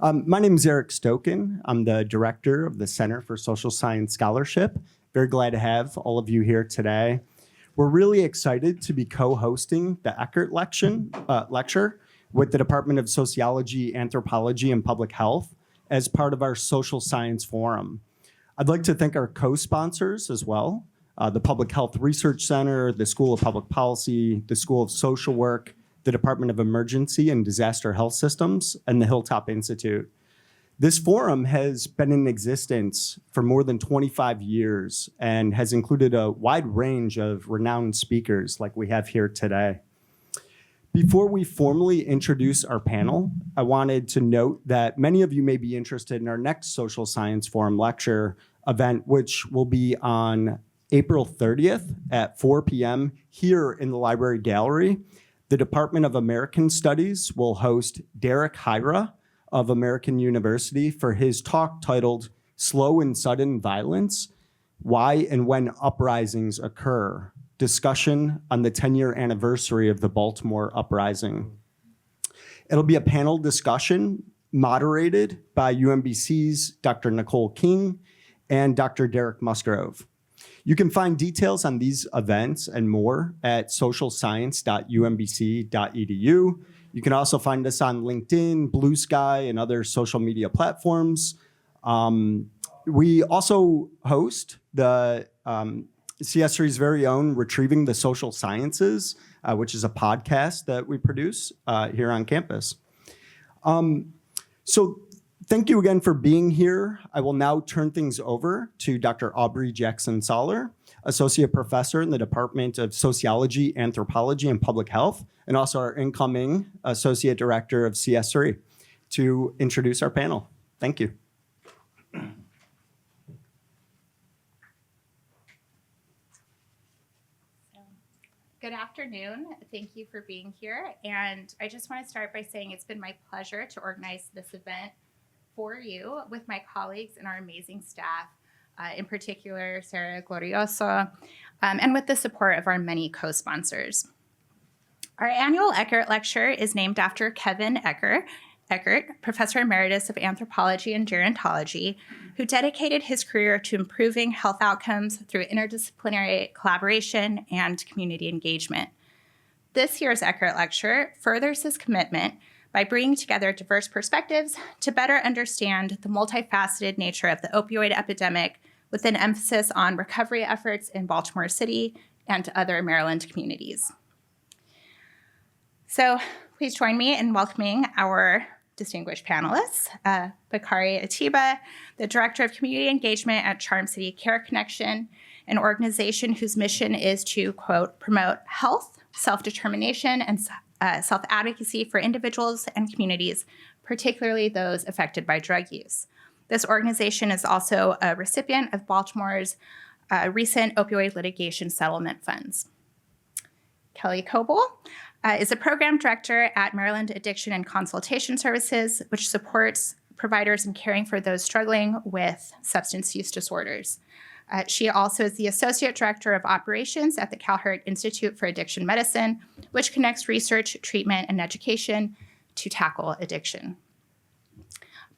My name is Eric Stoken. I'm the director of the Center for Social Science Scholarship. Very glad to have all of you here today. We're really excited to be co-hosting the Eckert lecture with the Department of Sociology, Anthropology, and Public Health as part of our Social Science Forum. I'd like to thank our co-sponsors as well, the Public Health Research Center, the School of Public Policy, the School of Social Work, the Department of Emergency and Disaster Health Systems, and the Hilltop Institute. This forum has been in existence for more than 25 years and has included a wide range of renowned speakers like we have here today. Before we formally introduce our panel, I wanted to note that many of you may be interested in our next Social Science Forum lecture event, which will be on April 30th at 4 p.m. here in the library gallery. The Department of American Studies will host Derek Hyra of American University for his talk titled Slow and Sudden Violence, Why and When Uprisings Occur, discussion on the 10-year anniversary of the Baltimore uprising. It'll be a panel discussion moderated by UMBC's Dr. Nicole King and Dr. Derek Musgrove. You can find details on these events and more at socialscience.umbc.edu. You can also find us on LinkedIn, Blue Sky, and other social media platforms. We also host the CS3's very own Retrieving the Social Sciences, which is a podcast that we produce here on campus. So thank you again for being here. I will now turn things over to Dr. Aubrey Jackson-Soller, Associate Professor in the Department of Sociology, Anthropology, and Public Health, and also our incoming Associate Director of CS3, to introduce our panel. Thank you. Good afternoon. Thank you for being here. And I just want to start by saying it's been my pleasure to organize this event for you with my colleagues and our amazing staff, in particular, Sarah Glorioso, and with the support of our many co-sponsors. Our annual Eckert Lecture is named after Kevin Eckert, Professor Emeritus of Anthropology and Gerontology, who dedicated his career to improving health outcomes through interdisciplinary collaboration and community engagement. This year's Eckert Lecture furthers his commitment by bringing together diverse perspectives to better understand the multifaceted nature of the opioid epidemic, with an emphasis on recovery efforts in Baltimore City and other Maryland communities. So please join me in welcoming our distinguished panelists, Bakari Atiba, the Director of Community Engagement at Charm City Care Connection, an organization whose mission is to, quote, promote health, self-determination, and self-advocacy for individuals and communities, particularly those affected by drug use. This organization is also a recipient of Baltimore's recent opioid litigation settlement funds. Kelly Coble is a program director at Maryland Addiction and Consultation Services, which supports providers in caring for those struggling with substance use disorders. She also is the Associate Director of Operations at the Kahlert Institute for Addiction Medicine, which connects research, treatment, and education to tackle addiction.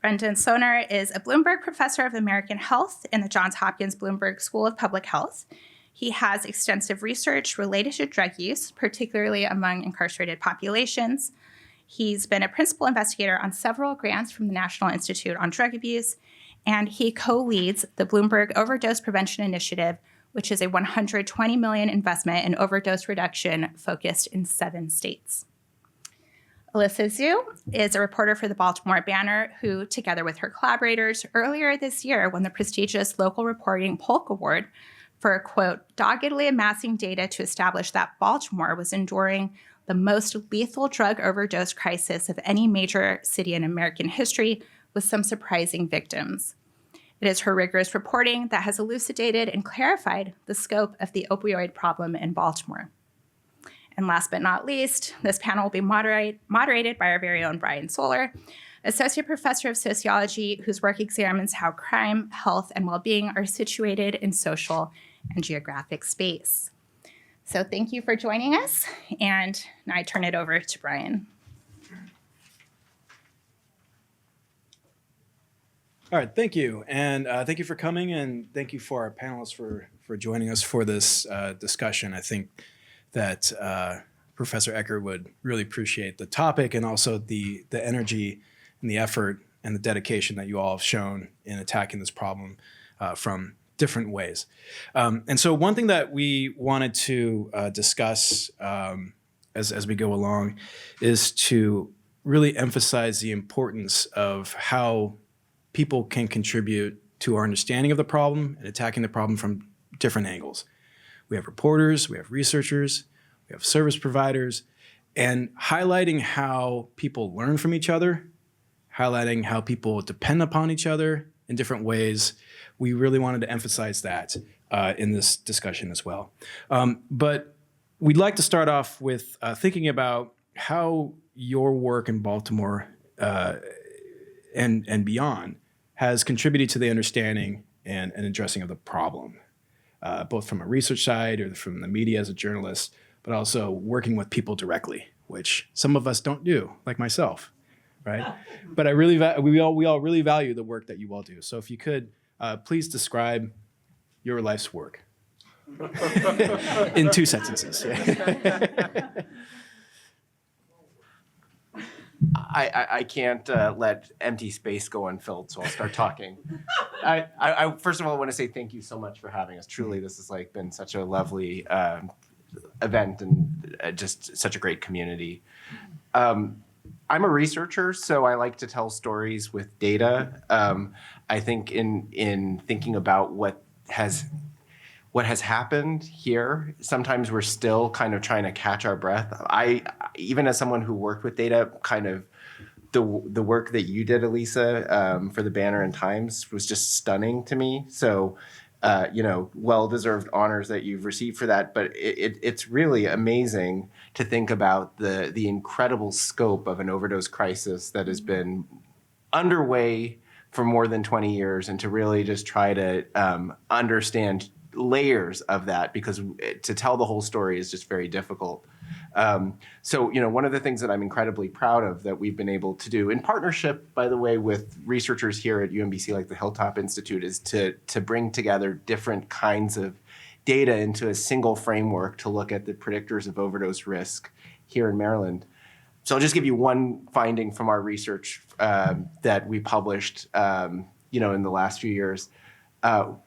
Brendan Saloner is a Bloomberg Professor of American Health in the Johns Hopkins Bloomberg School of Public Health. He has extensive research related to drug use, particularly among incarcerated populations. He's been a principal investigator on several grants from the National Institute on Drug Abuse, and he co-leads the Bloomberg Overdose Prevention Initiative, which is a $120 million investment in overdose reduction focused in 7 states. Alissa Zhu is a reporter for the Baltimore Banner who, together with her collaborators, earlier this year won the prestigious Local Reporting Polk Award for, quote, doggedly amassing data to establish that Baltimore was enduring the most lethal drug overdose crisis of any major city in American history, with some surprising victims. It is her rigorous reporting that has elucidated and clarified the scope of the opioid problem in Baltimore. And last but not least, this panel will be moderated by our very own Brian Soller, Associate Professor of Sociology, whose work examines how crime, health, and well-being are situated in social and geographic space. So thank you for joining us, and now I turn it over to Brian. All right, thank you. And thank you for coming, and thank you for our panelists for joining us for this discussion. I think that Professor Eckert would really appreciate the topic and also the energy and the effort and the dedication that you all have shown in attacking this problem from different ways. And so one thing that we wanted to discuss as we go along is to really emphasize the importance of how people can contribute to our understanding of the problem and attacking the problem from different angles. We have reporters, we have researchers, we have service providers, and highlighting how people learn from each other, highlighting how people depend upon each other in different ways. We really wanted to emphasize that in this discussion as well. But we'd like to start off with thinking about how your work in Baltimore and beyond has contributed to the understanding and addressing of the problem, both from a research side or from the media as a journalist, but also working with people directly, which some of us don't do, like myself, right? But we all really value the work that you all do. So if you could, please describe your life's work in 2 sentences. I can't let empty space go unfilled, so I'll start talking. I first of all want to say thank you so much for having us. Truly, this has been such a lovely event and just such a great community. I'm a researcher, so I like to tell stories with data. I think in thinking about what has happened here, sometimes we're still kind of trying to catch our breath. Even as someone who worked with data, kind of the work that you did, Alissa, for the Banner and Times was just stunning to me. So, well-deserved honors that you've received for that. But it's really amazing to think about the incredible scope of an overdose crisis that has been underway for more than 20 years, and to really just try to understand layers of that, because to tell the whole story is just very difficult. So, one of the things that I'm incredibly proud of that we've been able to do in partnership, by the way, with researchers here at UMBC, like the Hilltop Institute, is to bring together different kinds of data into a single framework to look at the predictors of overdose risk here in Maryland. So I'll just give you one finding from our research that we published, in the last few years.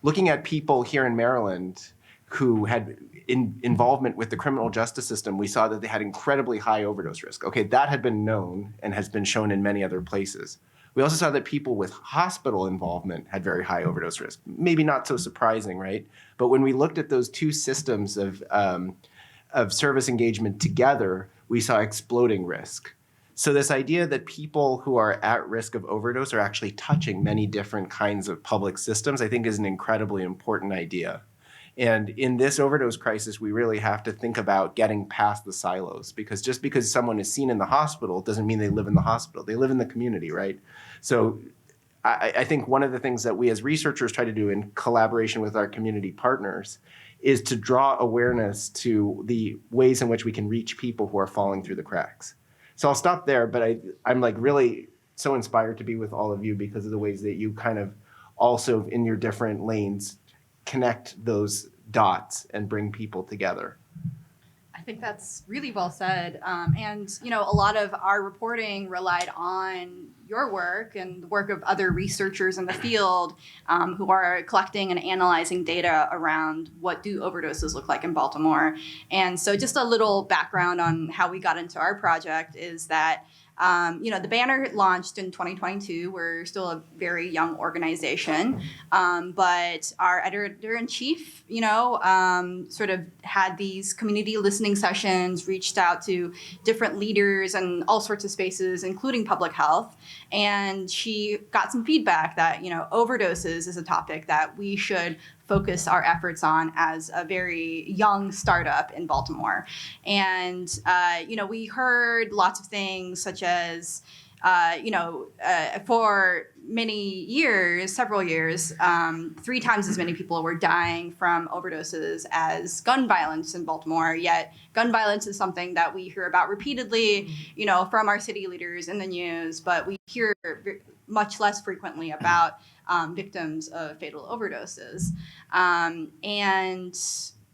Looking at people here in Maryland who had involvement with the criminal justice system, we saw that they had incredibly high overdose risk. Okay, that had been known and has been shown in many other places. We also saw that people with hospital involvement had very high overdose risk. Maybe not so surprising, right? But when we looked at those two systems of service engagement together, we saw exploding risk. So this idea that people who are at risk of overdose are actually touching many different kinds of public systems, I think is an incredibly important idea. And in this overdose crisis, we really have to think about getting past the silos, because just because someone is seen in the hospital doesn't mean they live in the hospital. They live in the community, right? So I think one of the things that we as researchers try to do in collaboration with our community partners is to draw awareness to the ways in which we can reach people who are falling through the cracks. So I'll stop there, but I'm really so inspired to be with all of you because of the ways that you kind of also in your different lanes connect those dots and bring people together. I think that's really well said. And, a lot of our reporting relied on your work and the work of other researchers in the field who are collecting and analyzing data around what do overdoses look like in Baltimore. And so just a little background on how we got into our project is that the Banner launched in 2022. We're still a very young organization, but our editor-in-chief, sort of had these community listening sessions, reached out to different leaders and all sorts of spaces, including public health. And she got some feedback that, overdoses is a topic that we should focus our efforts on as a very young startup in Baltimore. And, we heard lots of things such as, for many years, several years, 3 times as many people were dying from overdoses as gun violence in Baltimore. Yet gun violence is something that we hear about repeatedly, from our city leaders in the news, but we hear much less frequently about victims of fatal overdoses. And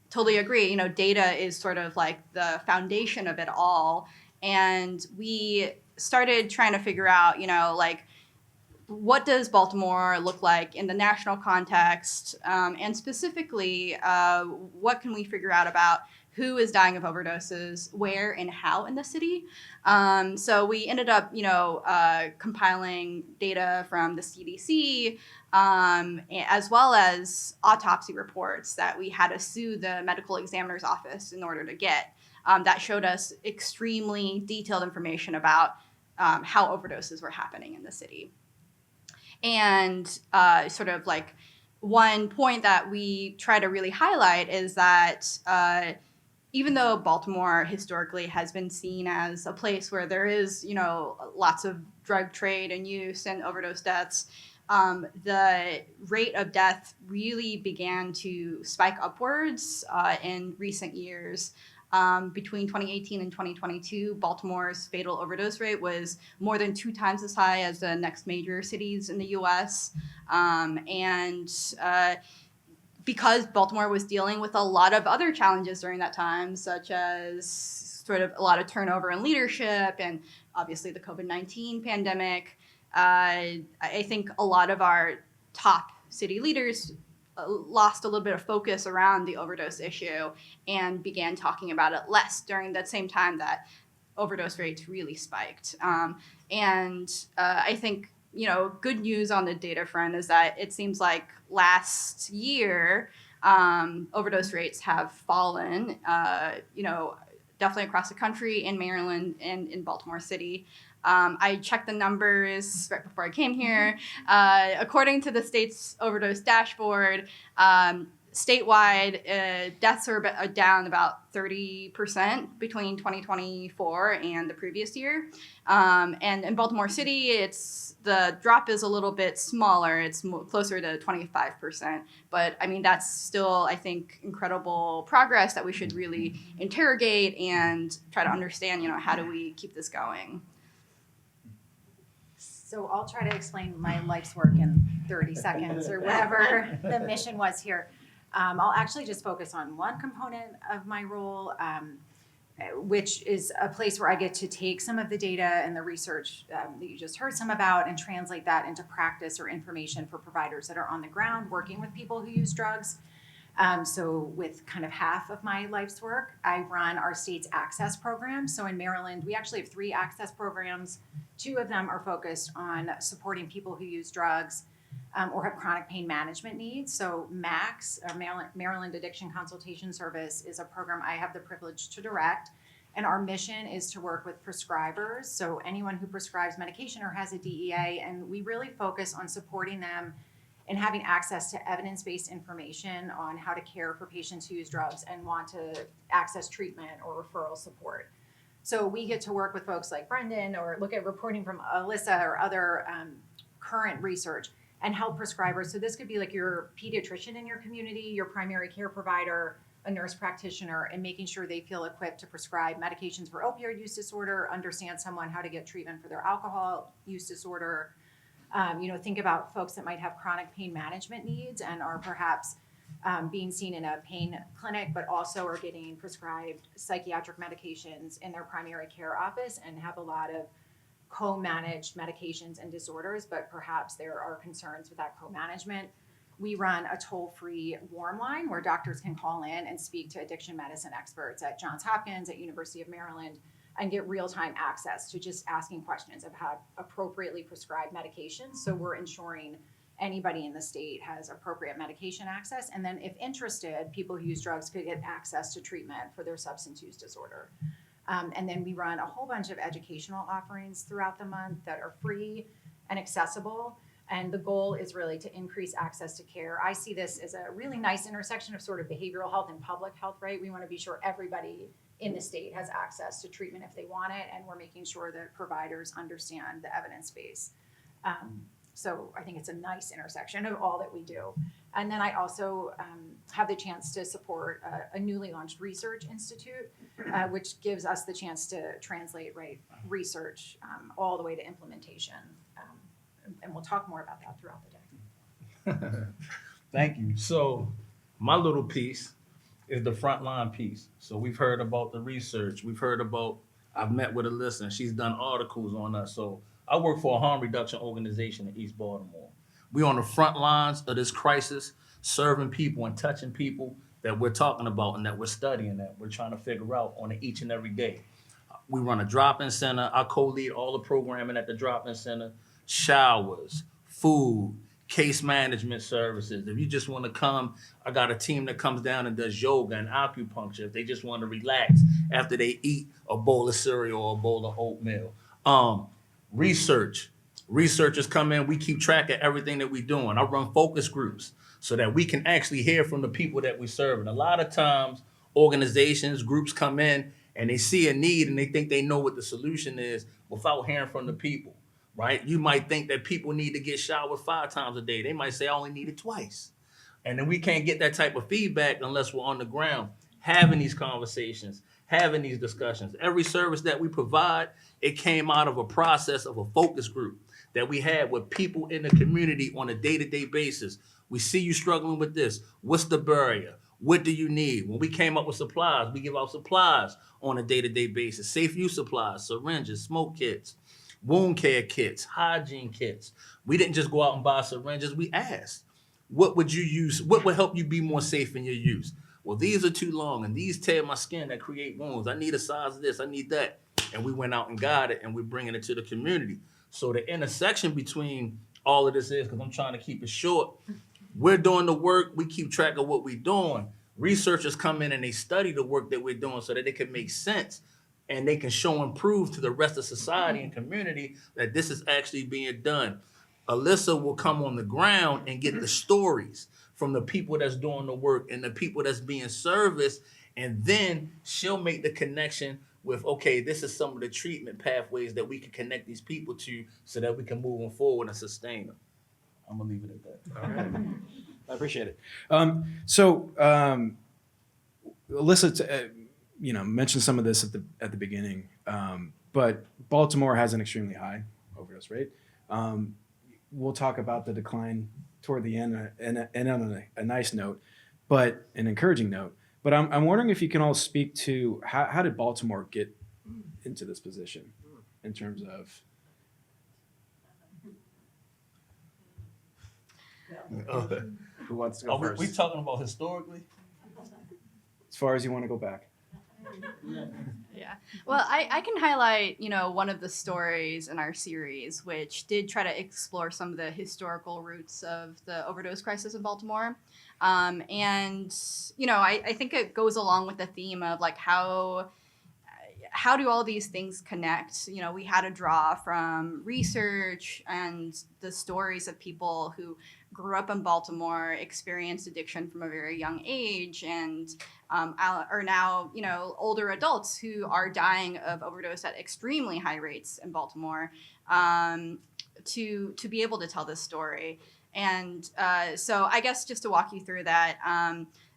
totally agree, you know, data is sort of like the foundation of it all. And we started trying to figure out, you know, like, what does Baltimore look like in the national context? And specifically, what can we figure out about who is dying of overdoses, where and how in the city? So we ended up, you know, compiling data from the CDC, as well as autopsy reports that we had to sue the medical examiner's office in order to get. That showed us extremely detailed information about how overdoses were happening in the city. And sort of like one point that we try to really highlight is that even though Baltimore historically has been seen as a place where there is, you know, lots of drug trade and use and overdose deaths, the rate of death really began to spike upwards in recent years. Between 2018 and 2022, Baltimore's fatal overdose rate was more than 2 times as high as the next major cities in the US. Because Baltimore was dealing with a lot of other challenges during that time, such as sort of a lot of turnover in leadership and obviously the COVID-19 pandemic, I think a lot of our top city leaders lost a little bit of focus around the overdose issue and began talking about it less during that same time that overdose rates really spiked. I think, you know, good news on the data front is that it seems like last year overdose rates have fallen, you know, definitely across the country, in Maryland and in Baltimore City. I checked the numbers right before I came here. According to the state's overdose dashboard, statewide deaths are down about 30% between 2024 and the previous year. And in Baltimore City, the drop is a little bit smaller. It's closer to 25%. But I mean, that's still, I think, incredible progress that we should really interrogate and try to understand, you know, how do we keep this going? So I'll try to explain my life's work in 30 seconds or whatever the mission was here. I'll actually just focus on one component of my role, which is a place where I get to take some of the data and the research that you just heard some about and translate that into practice or information for providers that are on the ground working with people who use drugs. So with kind of half of my life's work, I run our state's access program. So in Maryland, we actually have 3 access programs. 2 of them are focused on supporting people who use drugs or have chronic pain management needs. So MACS, or Maryland Addiction Consultation Service, is a program I have the privilege to direct. And our mission is to work with prescribers, so anyone who prescribes medication or has a DEA, and we really focus on supporting them and having access to evidence-based information on how to care for patients who use drugs and want to access treatment or referral support. So we get to work with folks like Brendan or look at reporting from Alissa or other current research and help prescribers. So this could be like your pediatrician in your community, your primary care provider, a nurse practitioner, and making sure they feel equipped to prescribe medications for opioid use disorder, understand someone how to get treatment for their alcohol use disorder. Think about folks that might have chronic pain management needs and are perhaps being seen in a pain clinic, but also are getting prescribed psychiatric medications in their primary care office and have a lot of co-managed medications and disorders, but perhaps there are concerns with that co-management. We run a toll-free warm line where doctors can call in and speak to addiction medicine experts at Johns Hopkins, at University of Maryland, and get real-time access to just asking questions of how to appropriately prescribe medications. So we're ensuring anybody in the state has appropriate medication access. And then if interested, people who use drugs could get access to treatment for their substance use disorder. And then we run a whole bunch of educational offerings throughout the month that are free and accessible. And the goal is really to increase access to care. I see this as a really nice intersection of sort of behavioral health and public health, right? We want to be sure everybody in the state has access to treatment if they want it, and we're making sure that providers understand the evidence base. So I think it's a nice intersection of all that we do. And then I also have the chance to support a newly launched research institute, which gives us the chance to translate research all the way to implementation. And we'll talk more about that throughout the day. Thank you. So my little piece is the frontline piece. So we've heard about the research. I've met with Alissa, and she's done articles on us. So I work for a harm reduction organization in East Baltimore. We're on the front lines of this crisis, serving people and touching people that we're talking about and that we're studying, that we're trying to figure out on each and every day. We run a drop-in center. I co-lead all the programming at the drop-in center, showers, food, case management services. If you just want to come, I got a team that comes down and does yoga and acupuncture. If they just want to relax after they eat a bowl of cereal or a bowl of oatmeal. Research. Researchers come in, we keep track of everything that we're doing. I run focus groups so that we can actually hear from the people that we serve. And a lot of times, organizations, groups come in and they see a need and they think they know what the solution is without hearing from the people, right? You might think that people need to get showered 5 times a day. They might say, I only need it twice. And then we can't get that type of feedback unless we're on the ground having these conversations, having these discussions. Every service that we provide, it came out of a process of a focus group that we had with people in the community on a day-to-day basis. We see you struggling with this. What's the barrier? What do you need? When we came up with supplies, we give out supplies on a day-to-day basis. Safe use supplies, syringes, smoke kits, wound care kits, hygiene kits. We didn't just go out and buy syringes. We asked, what would you use? What would help you be more safe in your use? Well, these are too long and these tear my skin that create wounds. I need a size of this, I need that. And we went out and got it and we're bringing it to the community. So the intersection between all of this is, because I'm trying to keep it short, we're doing the work, we keep track of what we're doing. Researchers come in and they study the work that we're doing so that it can make sense and they can show and prove to the rest of society and community that this is actually being done. Alissa will come on the ground and get the stories from the people that's doing the work and the people that's being serviced, and then she'll make the connection with, okay, this is some of the treatment pathways that we can connect these people to so that we can move them forward and sustain them. I'm gonna leave it at that. All right. I appreciate it. Alissa, mentioned some of this at the beginning, but Baltimore has an extremely high overdose rate. We'll talk about the decline toward the end and on a nice note, but an encouraging note. But I'm wondering if you can all speak to how did Baltimore get into this position in terms of. Who wants to go first? We talking about historically? As far as you want to go back. Yeah. Well, I can highlight, one of the stories in our series, which did try to explore some of the historical roots of the overdose crisis in Baltimore. I think it goes along with the theme of like how do all these things connect? We had to draw from research and the stories of people who grew up in Baltimore, experienced addiction from a very young age, and are now, older adults who are dying of overdose at extremely high rates in Baltimore, to be able to tell this story. And so I guess just to walk you through that,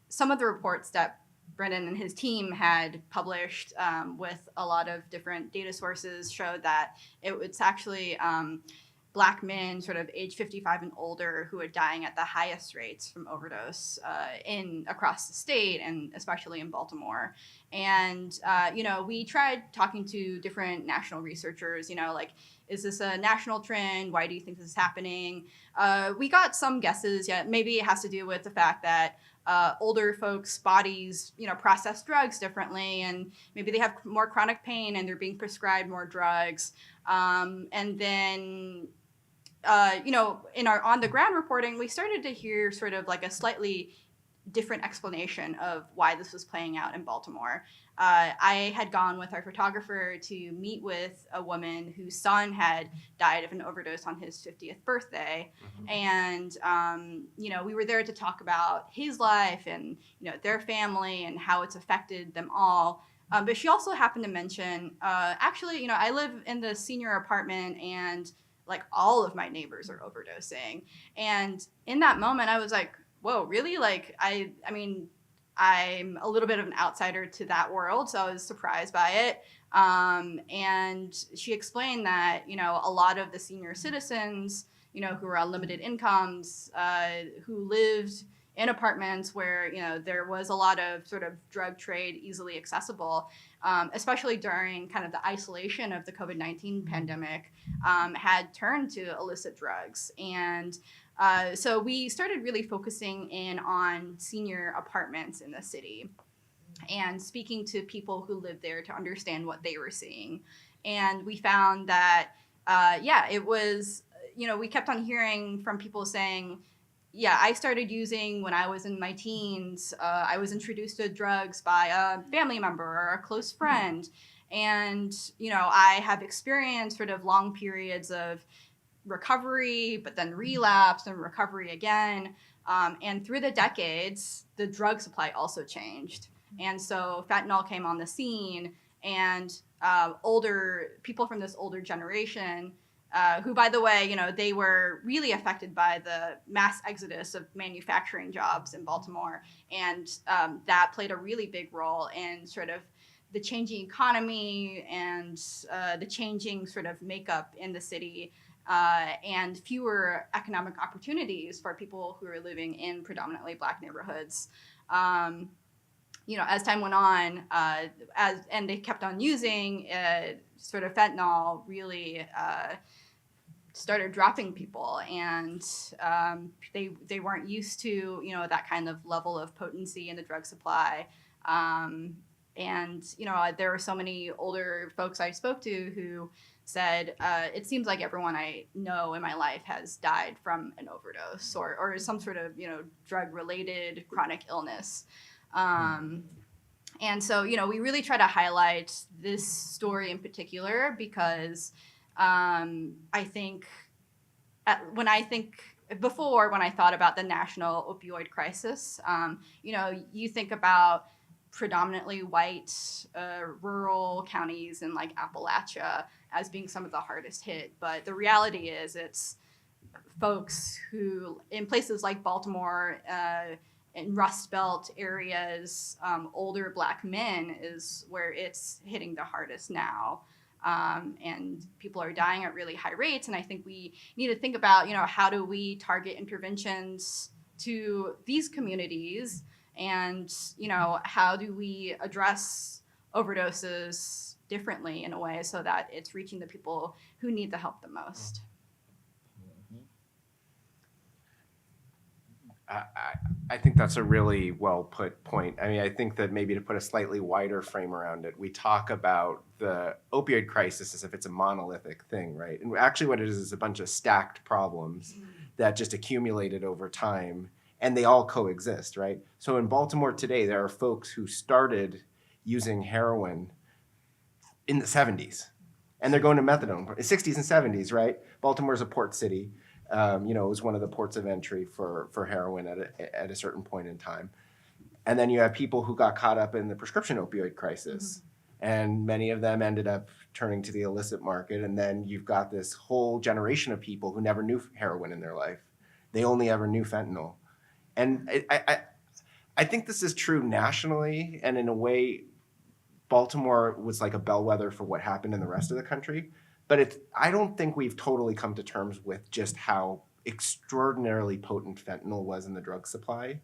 some of the reports that Brendan and his team had published with a lot of different data sources showed that it's actually Black men sort of age 55 and older who are dying at the highest rates from overdose across the state, and especially in Baltimore. And, we tried talking to different national researchers, is this a national trend? Why do you think this is happening? We got some guesses. Yeah, maybe it has to do with the fact that older folks' bodies, process drugs differently, and maybe they have more chronic pain and they're being prescribed more drugs. And then, in our on-the-ground reporting, we started to hear sort of like a slightly different explanation of why this was playing out in Baltimore. I had gone with our photographer to meet with a woman whose son had died of an overdose on his 50th birthday. Mm-hmm. And, we were there to talk about his life and, their family and how it's affected them all. But she also happened to mention, I live in the senior apartment and like all of my neighbors are overdosing. And in that moment, I was like, whoa, really? Like, I mean, I'm a little bit of an outsider to that world, so I was surprised by it. And she explained that, a lot of the senior citizens, who were on limited incomes, who lived in apartments where, there was a lot of sort of drug trade easily accessible, especially during kind of the isolation of the COVID-19 pandemic, had turned to illicit drugs. And so we started really focusing in on senior apartments in the city and speaking to people who lived there to understand what they were seeing. And we found that, it was, we kept on hearing from people saying, I started using when I was in my teens. I was introduced to drugs by a family member or a close friend. And, I have experienced sort of long periods of recovery, but then relapse and recovery again. And through the decades, the drug supply also changed. And so fentanyl came on the scene, and older people from this older generation, who, by the way, they were really affected by the mass exodus of manufacturing jobs in Baltimore. And that played a really big role in sort of the changing economy and the changing sort of makeup in the city, and fewer economic opportunities for people who are living in predominantly Black neighborhoods. As time went on, and they kept on using sort of fentanyl, really started dropping people, and they weren't used to that kind of level of potency in the drug supply. And there were so many older folks I spoke to who said, it seems like everyone I know in my life has died from an overdose or some sort of drug-related chronic illness. And so, we really try to highlight this story in particular because I think when I thought about the national opioid crisis, you think about predominantly white rural counties in like Appalachia as being some of the hardest hit. But the reality is it's folks who in places like Baltimore, in Rust Belt areas, older Black men is where it's hitting the hardest now. And people are dying at really high rates. And I think we need to think about, how do we target interventions to these communities? And, how do we address overdoses differently in a way so that it's reaching the people who need the help the most? I think that's a really well put point. I mean, I think that maybe to put a slightly wider frame around it, we talk about the opioid crisis as if it's a monolithic thing, right? And actually what it is a bunch of stacked problems that just accumulated over time, and they all coexist, right? So in Baltimore today, there are folks who started using heroin in the 70s, and they're going to methadone, 60s and 70s, right? Baltimore's a port city. It was one of the ports of entry for heroin at a certain point in time. And then you have people who got caught up in the prescription opioid crisis. And many of them ended up turning to the illicit market. And then you've got this whole generation of people who never knew heroin in their life. They only ever knew fentanyl. And I think this is true nationally. And in a way, Baltimore was like a bellwether for what happened in the rest of the country. But I don't think we've totally come to terms with just how extraordinarily potent fentanyl was in the drug supply.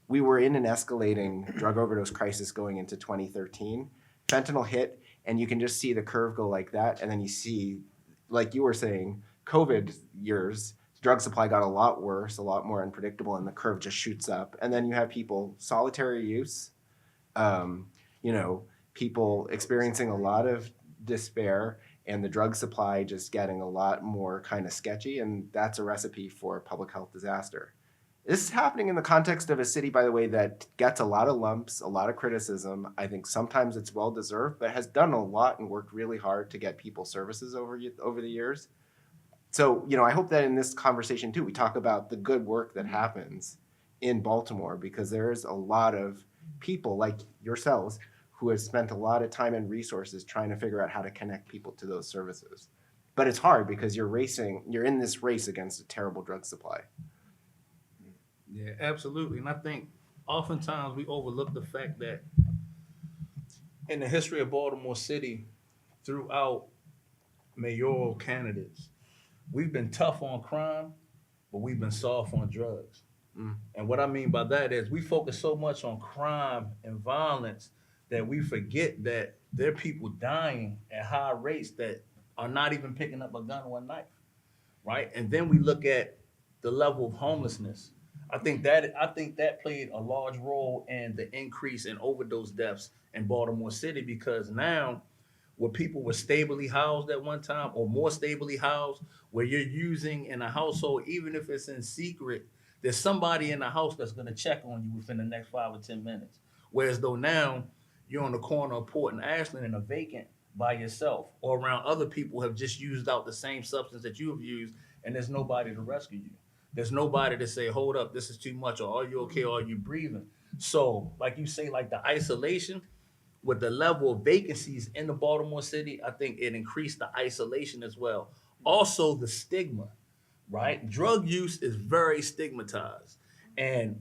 We were in an escalating drug overdose crisis going into 2013. Fentanyl hit, and you can just see the curve go like that. And then you see, like you were saying, COVID years, drug supply got a lot worse, a lot more unpredictable, and the curve just shoots up. And then you have people, solitary use, people experiencing a lot of despair, and the drug supply just getting a lot more kind of sketchy, and that's a recipe for a public health disaster. This is happening in the context of a city, by the way, that gets a lot of lumps, a lot of criticism. I think sometimes it's well-deserved, but has done a lot and worked really hard to get people services over the years. So, I hope that in this conversation too, we talk about the good work that happens in Baltimore, because there is a lot of people like yourselves who have spent a lot of time and resources trying to figure out how to connect people to those services. But it's hard because you're in this race against a terrible drug supply. Yeah, absolutely. And I think oftentimes we overlook the fact that in the history of Baltimore City, throughout mayoral candidates, we've been tough on crime, but we've been soft on drugs. And what I mean by that is we focus so much on crime and violence that we forget that there are people dying at high rates that are not even picking up a gun or a knife, right? And then we look at the level of homelessness. I think that played a large role in the increase in overdose deaths in Baltimore City, because now where people were stably housed at one time or more stably housed, where you're using in a household, even if it's in secret, there's somebody in the house that's going to check on you within the next 5 or 10 minutes. Whereas though now you're on the corner of Port and Ashland and a vacant by yourself or around other people who have just used out the same substance that you have used, and there's nobody to rescue you. There's nobody to say, hold up, this is too much, or are you okay, or are you breathing? So like you say, like the isolation, with the level of vacancies in the Baltimore City, I think it increased the isolation as well. Also the stigma, right? Drug use is very stigmatized. And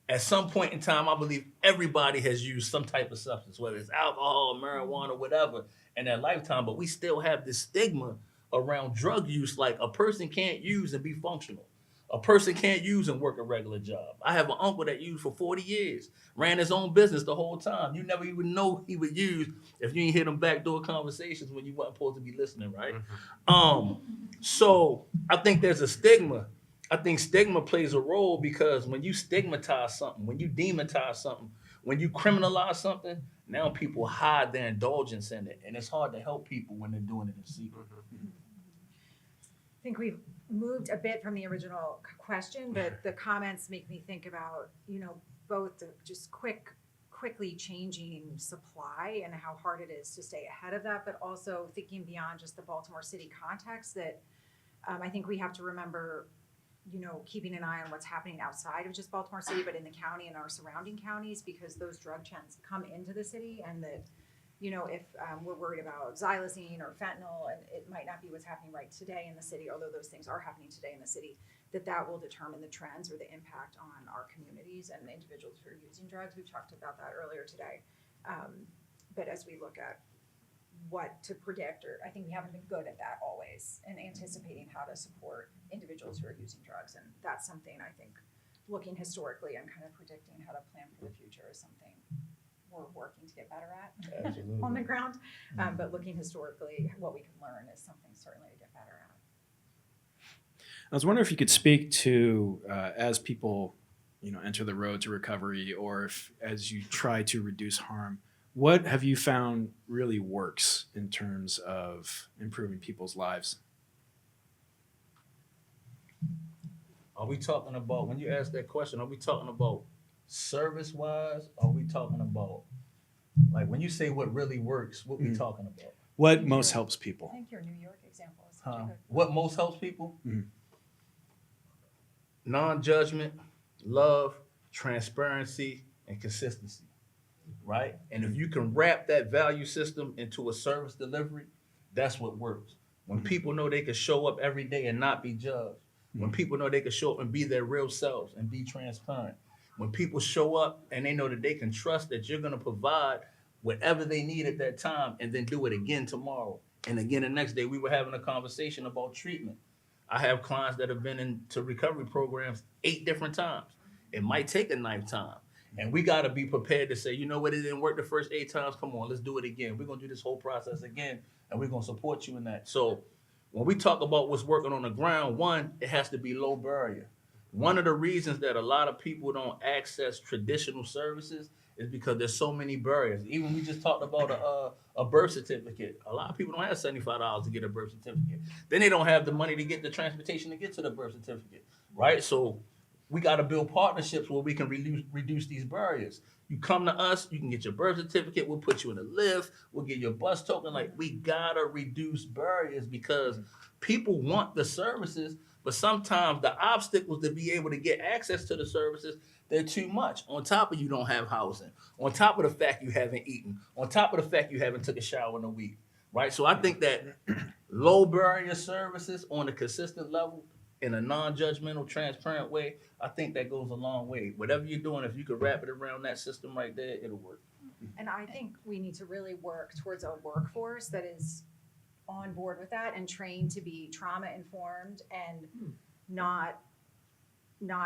at some point in time, I believe everybody has used some type of substance, whether it's alcohol, marijuana, whatever, in their lifetime, but we still have this stigma around drug use, like a person can't use and be functional. A person can't use and work a regular job. I have an uncle that used for 40 years, ran his own business the whole time. You never even know he would use if you ain't hear them backdoor conversations when you weren't supposed to be listening, right? So I think there's a stigma. I think stigma plays a role because when you stigmatize something, when you demonize something, when you criminalize something, now people hide their indulgence in it. And it's hard to help people when they're doing it in secret. I think we've moved a bit from the original question, but the comments make me think about, both the just quickly changing supply and how hard it is to stay ahead of that, but also thinking beyond just the Baltimore City context that I think we have to remember, keeping an eye on what's happening outside of just Baltimore City, but in the county and our surrounding counties, because those drug trends come into the city, and that, if we're worried about xylazine or fentanyl, and it might not be what's happening right today in the city, although those things are happening today in the city, that will determine the trends or the impact on our communities and the individuals who are using drugs. We've talked about that earlier today. But as we look at what to predict, or I think we haven't been good at that always, and anticipating how to support individuals who are using drugs. And that's something I think, looking historically and kind of predicting how to plan for the future, is something we're working to get better at on the ground. But looking historically, what we can learn is something certainly to get better at. I was wondering if you could speak to, as people, enter the road to recovery, or if as you try to reduce harm, what have you found really works in terms of improving people's lives? Are we talking about, when you ask that question, are we talking about service-wise? Are we talking about, like, when you say what really works, what we talking about? What most helps I people? think your New York example is such a good What most helps people? Mhm. Non-judgment, love, transparency, and consistency, right? And if you can wrap that value system into a service delivery, that's what works. When people know they can show up every day and not be judged, when people know they can show up and be their real selves and be transparent, when people show up and they know that they can trust that you're going to provide whatever they need at that time and then do it again tomorrow and again the next day. We were having a conversation about treatment. I have clients that have been into recovery programs 8 different times. It might take a 9th time. And we got to be prepared to say, you know what, it didn't work the first 8 times. Come on, let's do it again. We're going to do this whole process again, and we're going to support you in that. So when we talk about what's working on the ground, one, it has to be low barrier. One of the reasons that a lot of people don't access traditional services is because there's so many barriers. Even we just talked about a birth certificate. A lot of people don't have $75 to get a birth certificate. Then they don't have the money to get the transportation to get to the birth certificate, right? So we got to build partnerships where we can reduce these barriers. You come to us, you can get your birth certificate, we'll put you in a lift, we'll get your bus token. Like, we got to reduce barriers because people want the services, but sometimes the obstacles to be able to get access to the services, they're too much. On top of you don't have housing, on top of the fact you haven't eaten, on top of the fact you haven't took a shower in a week, right? So I think that low barrier services on a consistent level, in a non-judgmental, transparent way, I think that goes a long way. Whatever you're doing, if you could wrap it around that system right there, it'll work. And I think we need to really work towards a workforce that is on board with that and trained to be trauma informed and not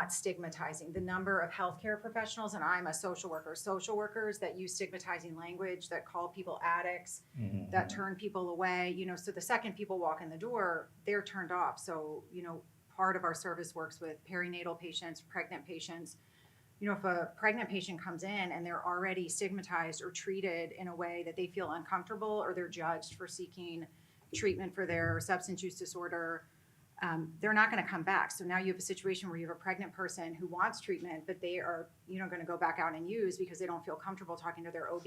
stigmatizing. The number of healthcare professionals, and I'm a social workers that use stigmatizing language, that call people addicts, that turn people away, so the second people walk in the door, they're turned off. So, part of our service works with perinatal patients, pregnant patients. If a pregnant patient comes in and they're already stigmatized or treated in a way that they feel uncomfortable, or they're judged for seeking treatment for their substance use disorder, they're not going to come back. So now you have a situation where you have a pregnant person who wants treatment, but they are, going to go back out and use because they don't feel comfortable talking to their OB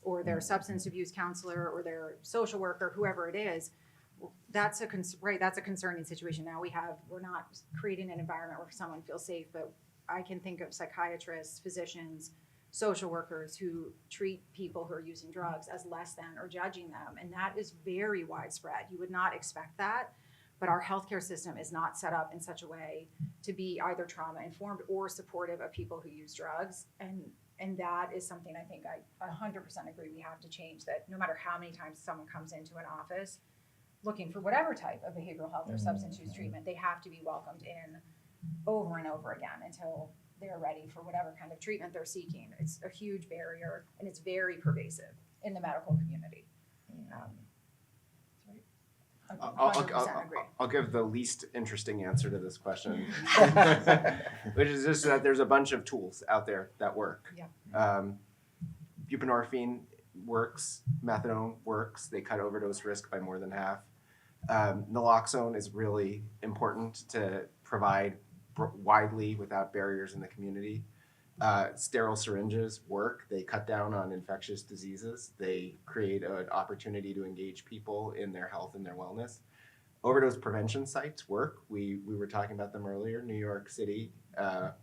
or their substance abuse counselor or their social worker, whoever it is. That's a concerning situation. Now we're not creating an environment where someone feels safe, but I can think of psychiatrists, physicians, social workers who treat people who are using drugs as less than or judging them. And that is very widespread. You would not expect that, but our healthcare system is not set up in such a way to be either trauma informed or supportive of people who use drugs. And that is something I think I 100% agree we have to change, that no matter how many times someone comes into an office looking for whatever type of behavioral health or substance use treatment, they have to be welcomed in over and over again until they're ready for whatever kind of treatment they're seeking. It's a huge barrier, and it's very pervasive in the medical community. I 100% agree. I'll give the least interesting answer to this question, which is just that there's a bunch of tools out there that work. Yeah. Buprenorphine works, methadone works. They cut overdose risk by more than half. Naloxone is really important to provide widely without barriers in the community. Sterile syringes work. They cut down on infectious diseases. They create an opportunity to engage people in their health and their wellness. Overdose prevention sites work. We were talking about them earlier. New York City, Rhode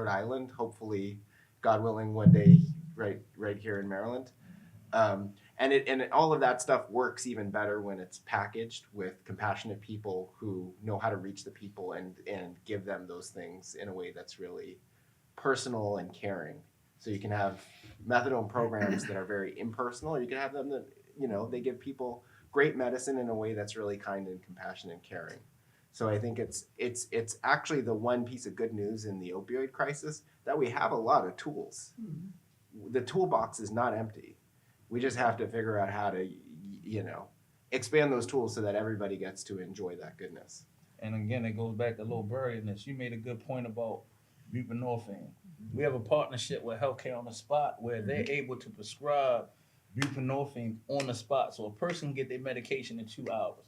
Island, hopefully, God willing, one day right here in Maryland. And all of that stuff works even better when it's packaged with compassionate people who know how to reach the people and give them those things in a way that's really personal and caring. So you can have methadone programs that are very impersonal, or you can have them that, they give people great medicine in a way that's really kind and compassionate and caring. So I think it's actually the one piece of good news in the opioid crisis, that we have a lot of tools. The toolbox is not empty. We just have to figure out how to, expand those tools so that everybody gets to enjoy that goodness. And again, it goes back to low barrierness. You made a good point about buprenorphine. We have a partnership with Healthcare on the Spot where they're able to prescribe buprenorphine on the spot. So a person can get their medication in 2 hours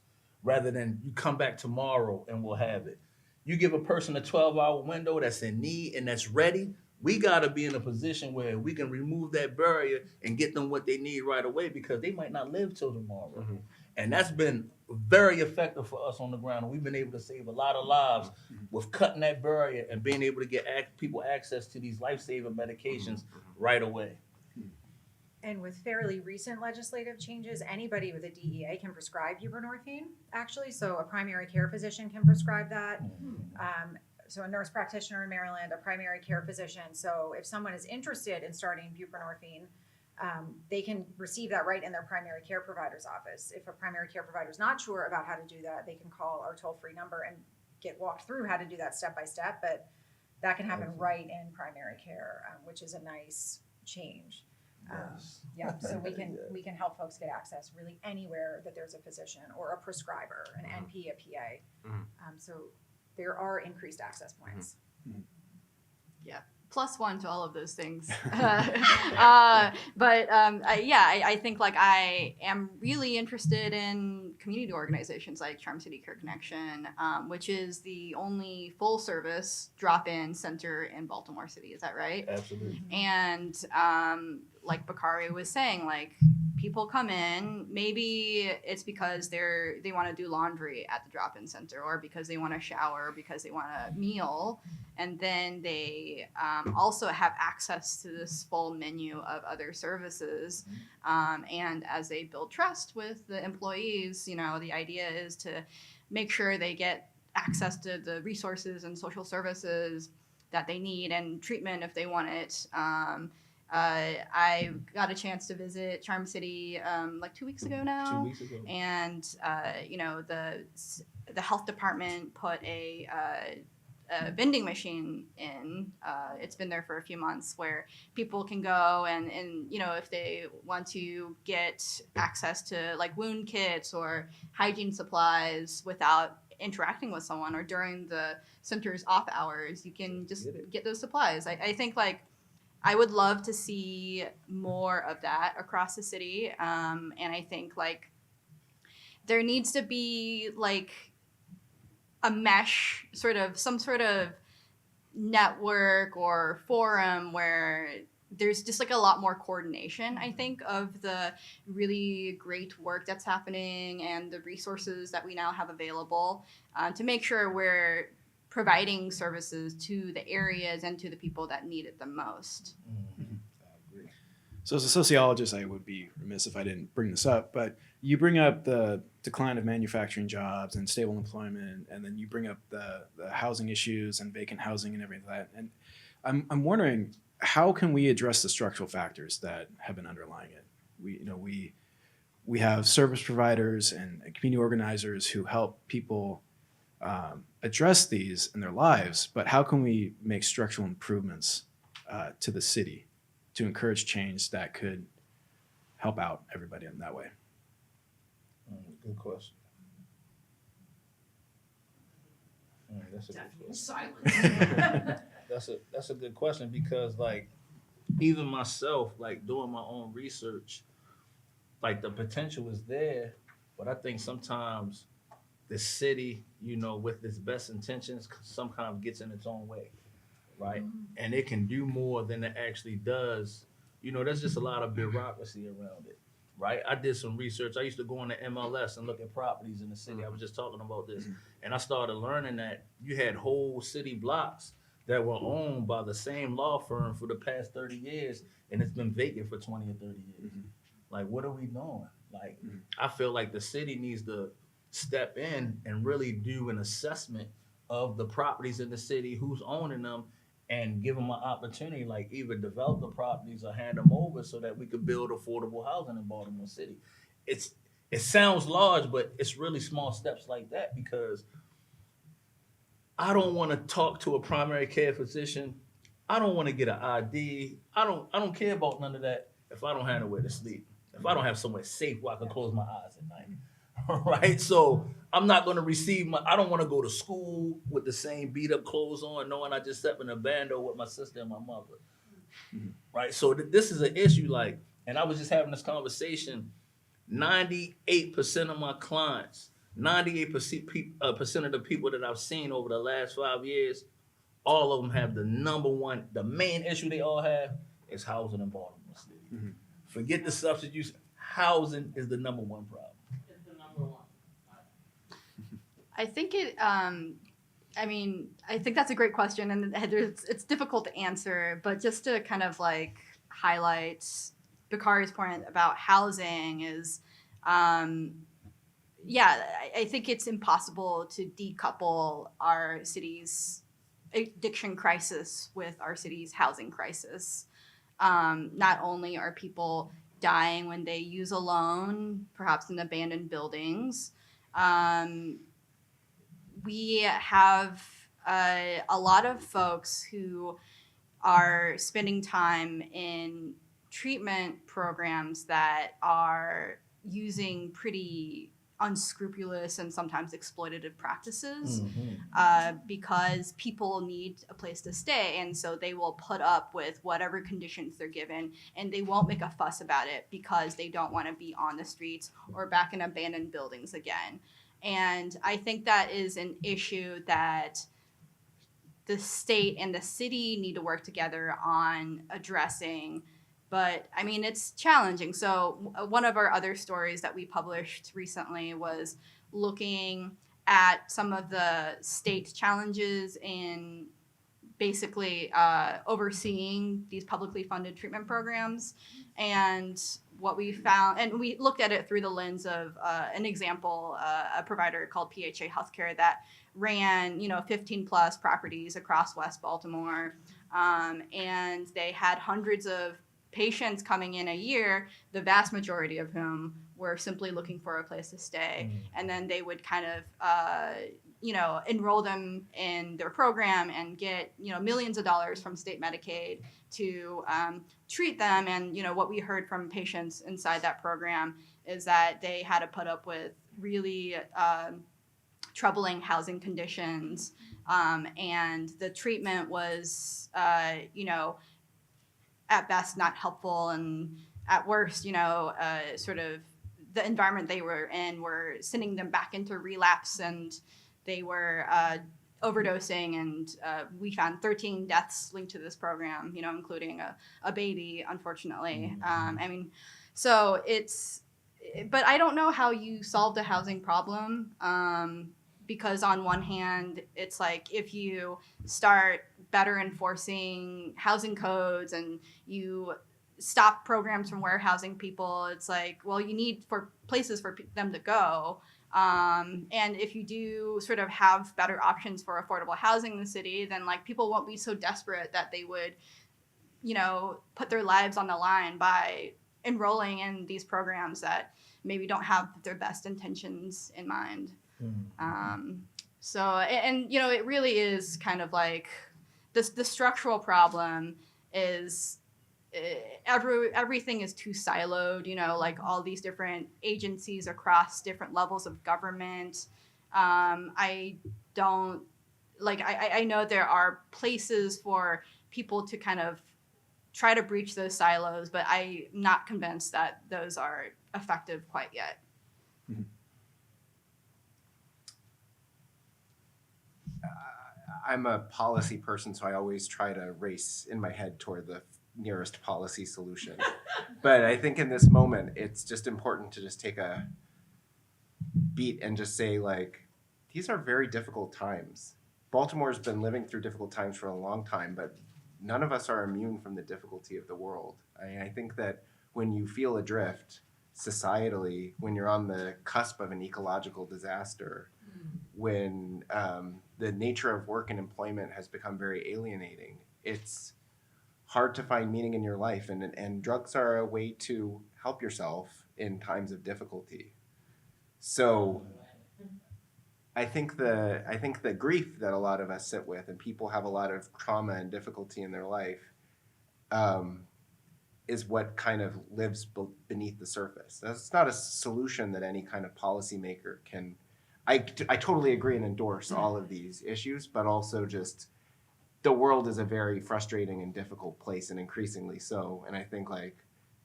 rather than you come back tomorrow and we'll have it. You give a person a 12-hour window that's in need and that's ready. We got to be in a position where we can remove that barrier and get them what they need right away, because they might not live till tomorrow. Mm-hmm. And that's been very effective for us on the ground. We've been able to save a lot of lives with cutting that barrier and being able to get people access to these life-saving medications right away. And with fairly recent legislative changes, anybody with a DEA can prescribe buprenorphine, actually. So a primary care physician can prescribe that. So a nurse practitioner in Maryland, a primary care physician. So if someone is interested in starting buprenorphine, they can receive that right in their primary care provider's office. If a primary care provider is not sure about how to do that, they can call our toll-free number and get walked through how to do that step by step. But that can happen right in primary care, which is a nice change. Yeah, so we can help folks get access really anywhere that there's a physician or a prescriber, an NP, a PA. So there are increased access points. Yeah, +1 to all of those things. I think I am really interested in community organizations like Charm City Care Connection, which is the only full service drop-in center in Baltimore City. Is that right? Absolutely. And like Bakari was saying, people come in, maybe it's because they want to do laundry at the drop-in center, or because they want to shower, or because they want a meal, and then they also have access to this full menu of other services. And as they build trust with the employees, the idea is to make sure they get access to the resources and social services that they need, and treatment if they want it. I got a chance to visit Charm City like 2 weeks ago now. 2 weeks ago. And the health department put a vending machine in. It's been there for a few months where people can go and if they want to get access to like wound kits or hygiene supplies without interacting with someone, or during the center's off hours, you can just get those supplies. I think like I would love to see more of that across the city. And I think like there needs to be like a mesh, some sort of network or forum where there's just like a lot more coordination, I think, of the really great work that's happening and the resources that we now have available to make sure we're providing services to the areas and to the people that need it the most. Mm-hmm. I agree. So as a sociologist, I would be remiss if I didn't bring this up, but you bring up the decline of manufacturing jobs and stable employment, and then you bring up the housing issues and vacant housing and everything like that. And I'm wondering, how can we address the structural factors that have been underlying it? We have service providers and community organizers who help people address these in their lives, but how can we make structural improvements to the city to encourage change that could help out everybody in that way? Good question. That's a good question. That's a good question, because like even myself, like doing my own research, like the potential is there, but I think sometimes the city, with its best intentions, sometimes gets in its own way, right? Mm-hmm. And it can do more than it actually does. There's just a lot of bureaucracy around it, right? I did some research. I used to go on the MLS and look at properties in the city. I was just talking about this. And I started learning that you had whole city blocks that were owned by the same law firm for the past 30 years, and it's been vacant for 20 or 30 years. Mm-hmm. Like, what are we doing? Like, I feel like the city needs to step in and really do an assessment of the properties in the city, who's owning them, and give them an opportunity, like either develop the properties or hand them over so that we could build affordable housing in Baltimore City. It sounds large, but it's really small steps like that, because I don't want to talk to a primary care physician. I don't want to get an ID. I don't care about none of that if I don't have nowhere to sleep, if I don't have somewhere safe where I can close my eyes at night. Right? So I'm not going to I don't want to go to school with the same beat up clothes on, knowing I just slept in a bando with my sister and my mother. Mm-hmm. Right? So this is an issue, like, and I was just having this conversation, 98% of my clients, 98% of the people that I've seen over the last 5 years, all of them have the main issue they all have is housing in Baltimore City. Mm-hmm. Forget the substance use. Housing is the number one problem. I think I think that's a great question, and it's difficult to answer, but just to kind of like highlight Bakari's point about housing is, I think it's impossible to decouple our city's addiction crisis with our city's housing crisis. Not only are people dying when they use alone, perhaps in abandoned buildings, we have a lot of folks who are spending time in treatment programs that are using pretty unscrupulous and sometimes exploitative practices, because people need a place to stay, and so they will put up with whatever conditions they're given, and they won't make a fuss about it because they don't want to be on the streets or back in abandoned buildings again. And I think that is an issue that the state and the city need to work together on addressing. But I mean, it's challenging. So one of our other stories that we published recently was looking at some of the state challenges in basically overseeing these publicly funded treatment programs. And what we found, and we looked at it through the lens of an example, a provider called PHA Healthcare that ran, 15 plus properties across West Baltimore. And they had hundreds of patients coming in a year, the vast majority of whom were simply looking for a place to stay. And then they would kind of, enroll them in their program and get, millions of dollars from state Medicaid to treat them. And, what we heard from patients inside that program is that they had to put up with really troubling housing conditions. And the treatment was, at best not helpful, and at worst, sort of the environment they were in were sending them back into relapse, and they were overdosing, and we found 13 deaths linked to this program, including a baby, unfortunately. So but I don't know how you solve the housing problem, because on one hand, it's like if you start better enforcing housing codes and you stop programs from warehousing people, it's like, well, you need places for them to go. And if you do sort of have better options for affordable housing in the city, then like people won't be so desperate that they would, put their lives on the line by enrolling in these programs that maybe don't have their best intentions in mind. It really is kind of like the structural problem is everything is too siloed, like all these different agencies across different levels of government. I know there are places for people to kind of try to breach those silos, but I'm not convinced that those are effective quite yet. Mm-hmm. I'm a policy person, so I always try to race in my head toward the nearest policy solution. But I think in this moment, it's just important to just take a beat and just say, like, these are very difficult times. Baltimore's been living through difficult times for a long time, but none of us are immune from the difficulty of the world. I think that when you feel adrift societally, when you're on the cusp of an ecological disaster, when the nature of work and employment has become very alienating, it's hard to find meaning in your life, and drugs are a way to help yourself in times of difficulty. So I think the grief that a lot of us sit with, and people have a lot of trauma and difficulty in their life, is what kind of lives beneath the surface. That's not a solution that any kind of policymaker can. I totally agree and endorse all of these issues, but also just the world is a very frustrating and difficult place, and increasingly so. And I think like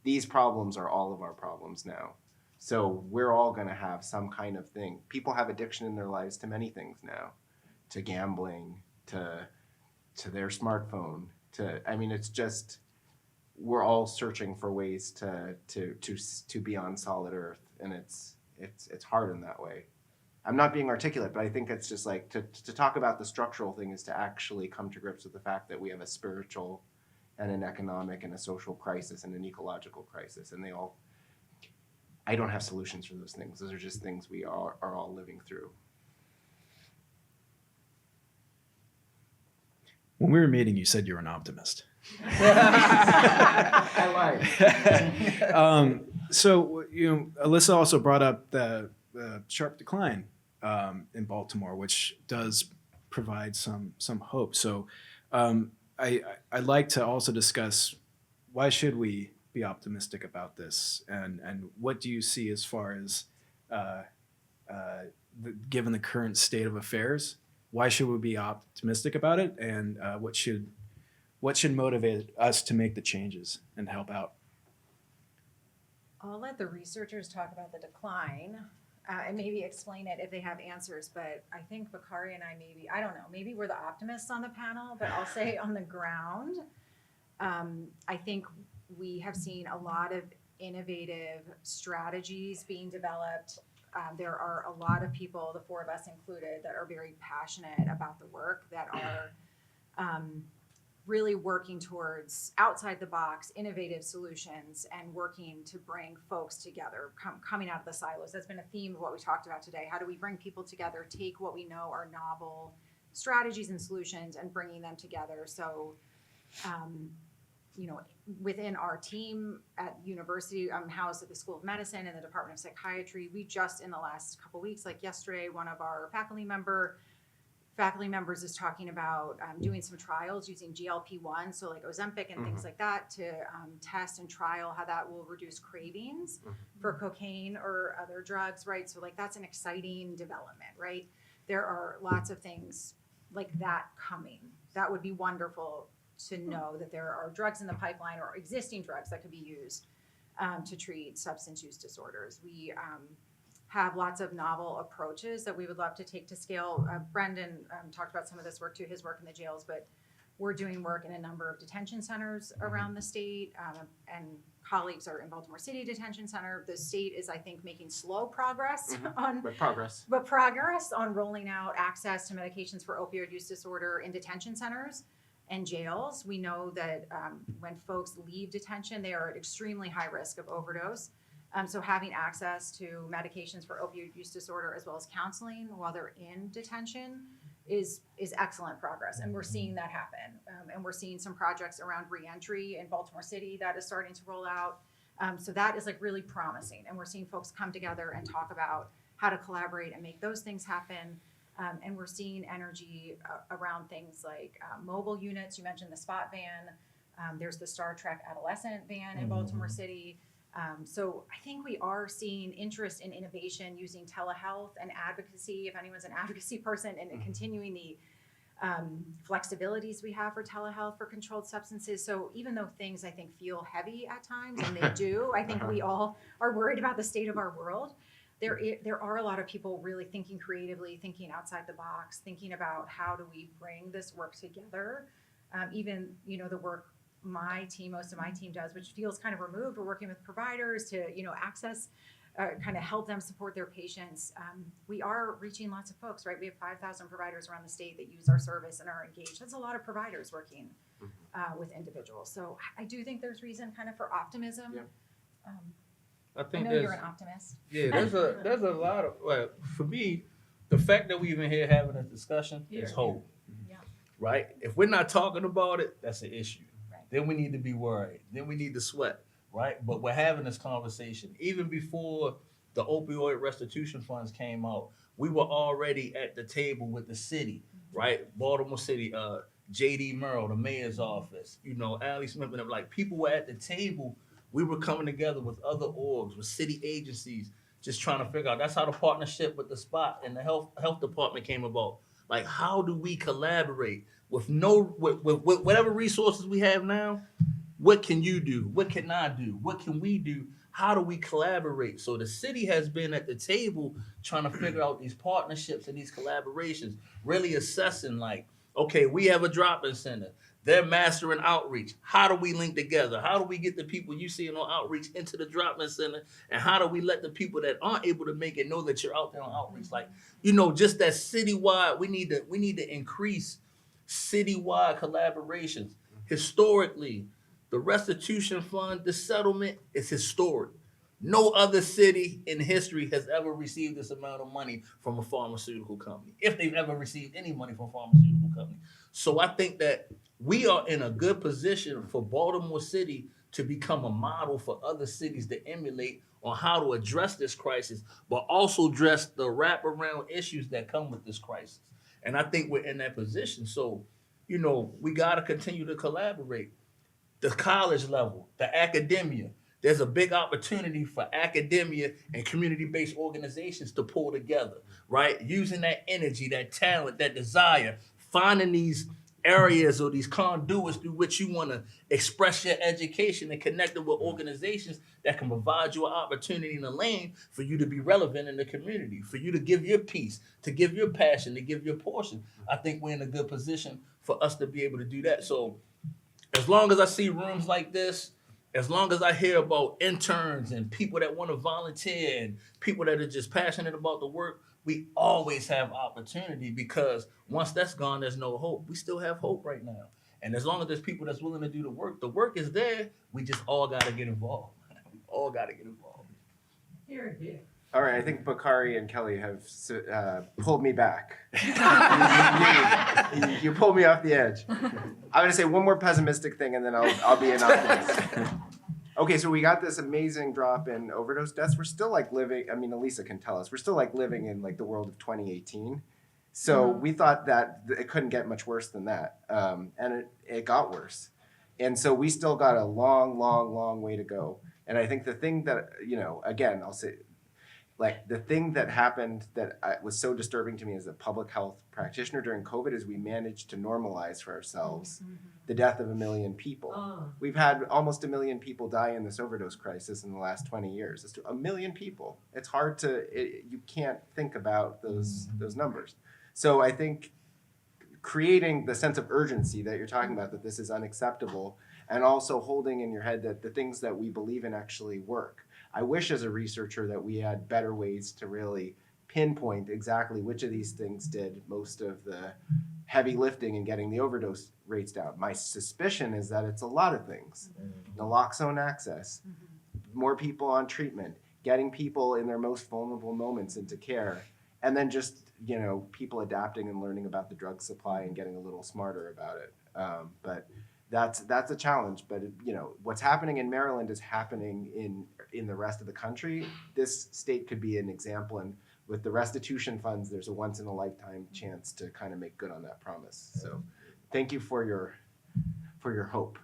these problems are all of our problems now. So we're all going to have some kind of thing. People have addiction in their lives to many things now, to gambling, to their smartphone, it's just, we're all searching for ways to be on solid earth, and it's hard in that way. I'm not being articulate, but I think it's just like to talk about the structural thing is to actually come to grips with the fact that we have a spiritual and an economic and a social crisis and an ecological crisis, and I don't have solutions for those things. Those are just things we are all living through. When we were meeting, you said you were an optimist. I lied. So, Alissa also brought up the sharp decline in Baltimore, which does provide some hope. So I'd like to also discuss why should we be optimistic about this, and what do you see as far as given the current state of affairs, why should we be optimistic about it, and what should motivate us to make the changes and help out? I'll let the researchers talk about the decline and maybe explain it if they have answers, but I think Bakari and I maybe we're the optimists on the panel, but I'll say on the ground, I think we have seen a lot of innovative strategies being developed. There are a lot of people, the four of us included, that are very passionate about the work, that are really working towards outside the box, innovative solutions, and working to bring folks together, coming out of the silos. That's been a theme of what we talked about today. How do we bring people together, take what we know are novel strategies and solutions and bringing them together? So within our team at university, I'm housed at the School of Medicine and the Department of Psychiatry. We just in the last couple weeks, like yesterday, one of our faculty members is talking about doing some trials using GLP-1, so like Ozempic and things like that, to test and trial how that will reduce cravings for cocaine or other drugs, right? So like that's an exciting development, right? There are lots of things like that coming. That would be wonderful to know that there are drugs in the pipeline or existing drugs that could be used to treat substance use disorders. We have lots of novel approaches that we would love to take to scale. Brendan talked about some of this work too, his work in the jails, but we're doing work in a number of detention centers around the state, and colleagues are in Baltimore City Detention Center. The state is, I think, making slow progress but progress on rolling out access to medications for opioid use disorder in detention centers and jails. We know that when folks leave detention, they are at extremely high risk of overdose. So having access to medications for opioid use disorder as well as counseling while they're in detention is excellent progress. And we're seeing that happen. And we're seeing some projects around reentry in Baltimore City that is starting to roll out. So that is like really promising. And we're seeing folks come together and talk about how to collaborate and make those things happen. And we're seeing energy around things like mobile units. You mentioned the SPOT van. There's the Star Trek adolescent van in Baltimore City. So I think we are seeing interest in innovation using telehealth and advocacy, if anyone's an advocacy person, and continuing the flexibilities we have for telehealth for controlled substances. So even though things I think feel heavy at times, and they do, I think we all are worried about the state of our world. There are a lot of people really thinking creatively, thinking outside the box, thinking about how do we bring this work together. Even, the work most of my team does, which feels kind of removed. We're working with providers to, access, kind of help them support their patients. We are reaching lots of folks, right? We have 5,000 providers around the state that use our service and are engaged. That's a lot of providers working with individuals. So I do think there's reason kind of for optimism. I I think know you're an optimist. Yeah, there's a lot of, well, for me, the fact that we even here having a discussion is hope. Yeah. Right? If we're not talking about it, that's an issue. Right. Then we need to be worried. Then we need to sweat, right? But we're having this conversation. Even before the opioid restitution funds came out, we were already at the table with the city, right? Baltimore City, J.D. Merrill, the mayor's office, Ali Smith, and like people were at the table. We were coming together with other orgs, with city agencies, just trying to figure out. That's how the partnership with the SPOT and the health department came about. Like, how do we collaborate with whatever resources we have now? What can you do? What can I do? What can we do? How do we collaborate? So the city has been at the table trying to figure out these partnerships and these collaborations, really assessing like, okay, we have a drop-in center. They're mastering outreach. How do we link together? How do we get the people you see on outreach into the drop-in center? And how do we let the people that aren't able to make it know that you're out there on outreach? Like, just that citywide, we need to increase citywide collaborations. Historically, the restitution fund, the settlement is historic. No other city in history has ever received this amount of money from a pharmaceutical company, if they've ever received any money from a pharmaceutical company. So I think that we are in a good position for Baltimore City to become a model for other cities to emulate on how to address this crisis, but also address the wraparound issues that come with this crisis. And I think we're in that position. So, we got to continue to collaborate. The college level, the academia, there's a big opportunity for academia and community-based organizations to pull together, right? Using that energy, that talent, that desire, finding these areas or these conduits through which you want to express your education and connecting with organizations that can provide you an opportunity in a lane for you to be relevant in the community, for you to give your piece, to give your passion, to give your portion. I think we're in a good position for us to be able to do that. So as long as I see rooms like this, as long as I hear about interns and people that want to volunteer and people that are just passionate about the work, we always have opportunity, because once that's gone, there's no hope. We still have hope right now. And as long as there's people that's willing to do the work is there. We just all got to get involved. We all got to get involved. Here. All right, I think Bakari and Kelly have pulled me back. You pulled me off the edge. I'm gonna say one more pessimistic thing, and then I'll be an optimist. Okay, so we got this amazing drop in overdose deaths. We're still like living. I mean, Alissa can tell us. We're still like living in like the world of 2018. So we thought that it couldn't get much worse than that, and it got worse. And so we still got a long, long, long way to go. And I think the thing that, again, I'll say, like the thing that happened that was so disturbing to me as a public health practitioner during COVID is we managed to normalize for ourselves the death of 1 million people. We've had almost 1 million people die in this overdose crisis in the last 20 years. It's 1 million people. It's hard you can't think about those numbers. So I think creating the sense of urgency that you're talking about, that this is unacceptable, and also holding in your head that the things that we believe in actually work. I wish as a researcher that we had better ways to really pinpoint exactly which of these things did most of the heavy lifting in getting the overdose rates down. My suspicion is that it's a lot of things. Naloxone access, more people on treatment, getting people in their most vulnerable moments into care, and then just people adapting and learning about the drug supply and getting a little smarter about it. But that's a challenge. But what's happening in Maryland is happening in the rest of the country. This state could be an example, and with the restitution funds, there's a once in a lifetime chance to kind of make good on that promise. So, thank you for your hope.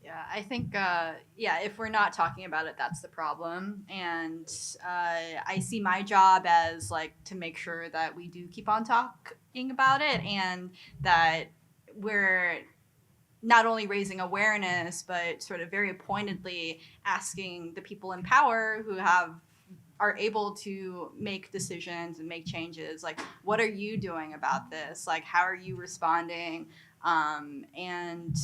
Yeah, I think, if we're not talking about it, that's the problem. And I see my job as to make sure that we do keep on talking about it, and that we're not only raising awareness, but sort of very pointedly asking the people in power who are able to make decisions and make changes, what are you doing about this? How are you responding? And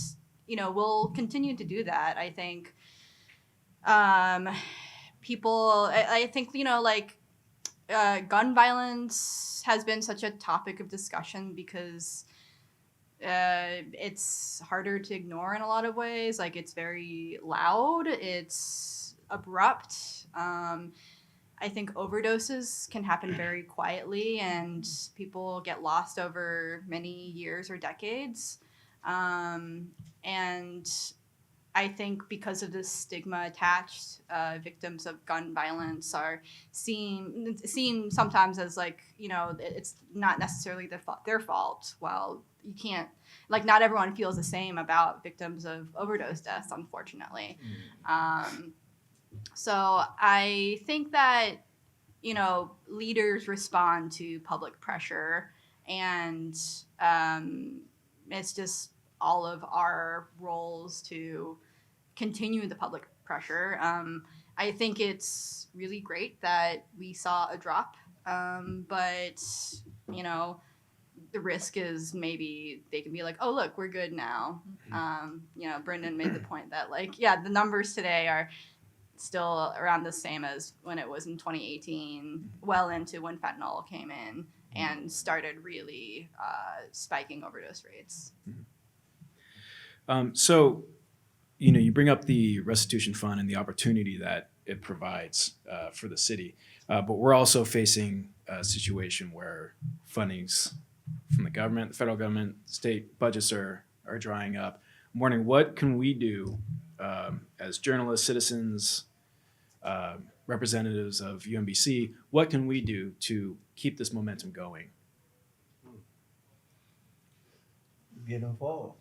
we'll continue to do that. I think gun violence has been such a topic of discussion because it's harder to ignore in a lot of ways. It's very loud, it's abrupt. I think overdoses can happen very quietly, and people get lost over many years or decades. And I think because of this stigma attached, victims of gun violence are seen sometimes as it's not necessarily their fault. Well, you can't, not everyone feels the same about victims of overdose deaths, unfortunately. So I think that, leaders respond to public pressure, and it's just all of our roles to continue the public pressure. I think it's really great that we saw a drop, but the risk is maybe they can be like, oh, look, we're good now. Brendan made the point that the numbers today are still around the same as when it was in 2018, well into when fentanyl came in and started really spiking overdose rates. So, you bring up the restitution fund and the opportunity that it provides for the city, but we're also facing a situation where fundings from the government, the federal government, state budgets are drying up. I'm wondering, what can we do as journalists, citizens, representatives of UMBC? What can we do to keep this momentum going? Get involved.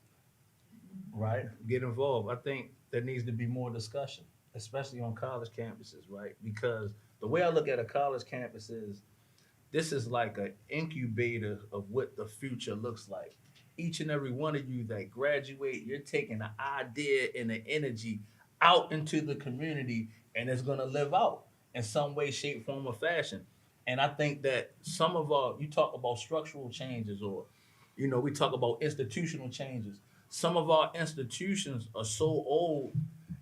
Right? Get involved. I think there needs to be more discussion, especially on college campuses, right? Because the way I look at a college campus is this is like an incubator of what the future looks like. Each and every one of you that graduate, you're taking the idea and the energy out into the community, and it's going to live out in some way, shape, form, or fashion. And I think that some of you talk about structural changes, or, we talk about institutional changes. Some of our institutions are so old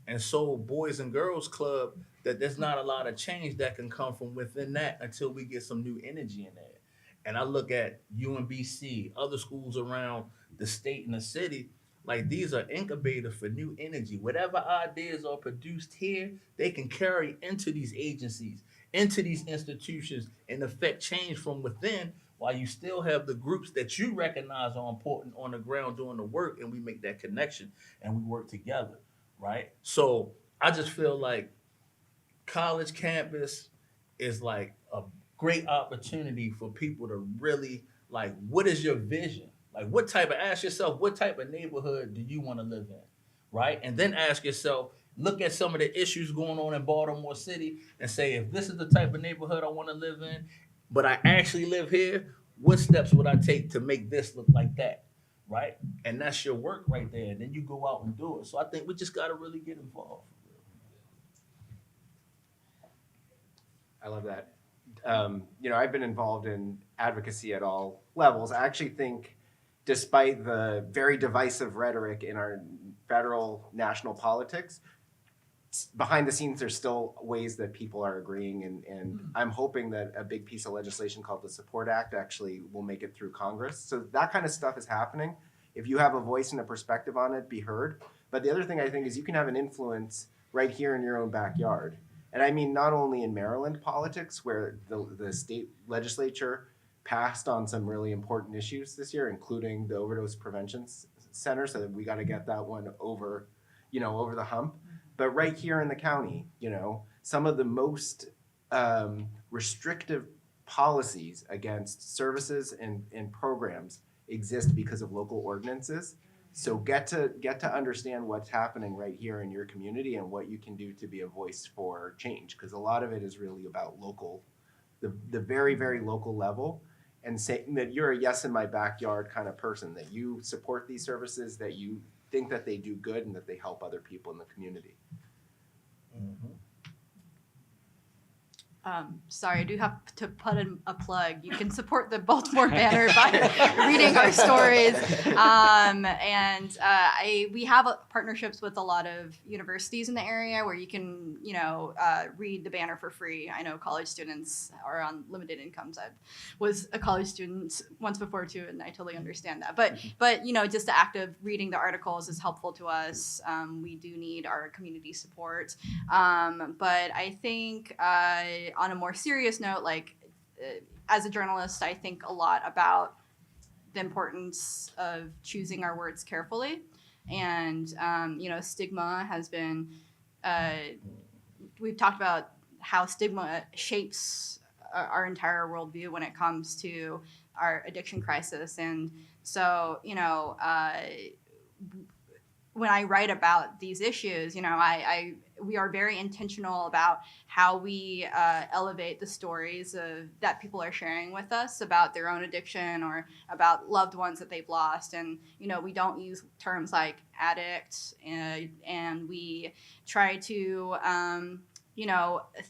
and so boys and girls club that there's not a lot of change that can come from within that until we get some new energy in there. And I look at UMBC, other schools around the state and the city, Like these are incubators for new energy. Whatever ideas are produced here, they can carry into these agencies, into these institutions, and affect change from within, while you still have the groups that you recognize are important on the ground doing the work, and we make that connection and we work together, right? So I just feel like college campus is like a great opportunity for people to really like, what is your vision? Like ask yourself, what type of neighborhood do you want to live in? Right? And then ask yourself, look at some of the issues going on in Baltimore City and say, if this is the type of neighborhood I want to live in, but I actually live here, what steps would I take to make this look like that? Right? And that's your work right there. And then you go out and do it. So I think we just got to really get involved. I love that. I've been involved in advocacy at all levels. I actually think, despite the very divisive rhetoric in our federal national politics, behind the scenes, there's still ways that people are agreeing. And I'm hoping that a big piece of legislation called the Support Act actually will make it through Congress. So that kind of stuff is happening. If you have a voice and a perspective on it, be heard. But the other thing I think is you can have an influence right here in your own backyard. And I mean, not only in Maryland politics, where the state legislature passed on some really important issues this year, including the overdose prevention center, so that we got to get that one over the hump. But right here in the county, some of the most restrictive policies against services and programs exist because of local ordinances. So get to understand what's happening right here in your community and what you can do to be a voice for change, because a lot of it is really about local, the very, very local level, and saying that you're a yes in my backyard kind of person, that you support these services, that you think that they do good and that they help other people in the community. Mm-hmm. Sorry, I do have to put in a plug. You can support the Baltimore Banner by reading our stories. We have partnerships with a lot of universities in the area where you can, read the Banner for free. I know college students are on limited incomes. I was a college student once before too, and I totally understand that. But just the act of reading the articles is helpful to us. We do need our community support. But I think on a more serious note, as a journalist, I think a lot about the importance of choosing our words carefully. And, stigma has been, we've talked about how stigma shapes our entire worldview when it comes to our addiction crisis. And so, when I write about these issues, we are very intentional about how we elevate the stories that people are sharing with us about their own addiction or about loved ones that they've lost. And, we don't use terms like addict, and we try to,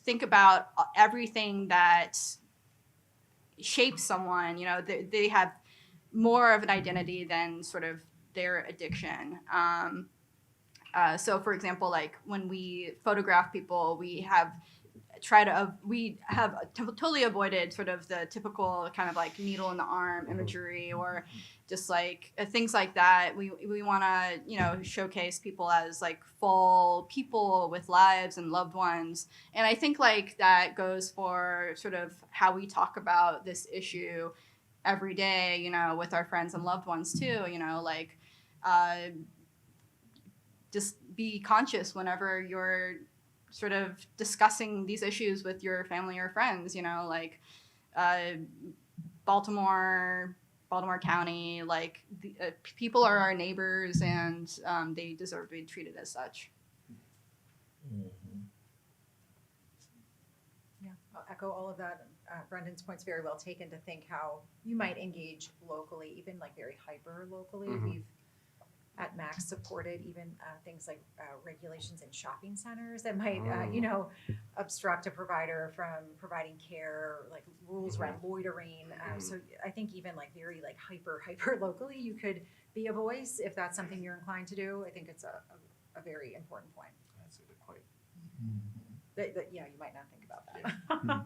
think about everything that shapes someone. They have more of an identity than sort of their addiction. So for example, when we photograph people, we have totally avoided sort of the typical kind of needle in the arm imagery or just things like that. We want to, showcase people as full people with lives and loved ones. And I think that goes for sort of how we talk about this issue every day, with our friends and loved ones too, just be conscious whenever you're sort of discussing these issues with your family or friends, Baltimore County, people are our neighbors and they deserve to be treated as such. Mm-hmm. Yeah, I'll echo all of that. Brendan's point's very well taken to think how you might engage locally, even very hyper locally. Mm-hmm. We've at Max supported even things like regulations in shopping centers that might, obstruct a provider from providing care, rules around loitering. So I think even very hyper locally, you could be a voice if that's something you're inclined to do. I think it's a very important point. That's a good point. That you might not think about that. Yeah.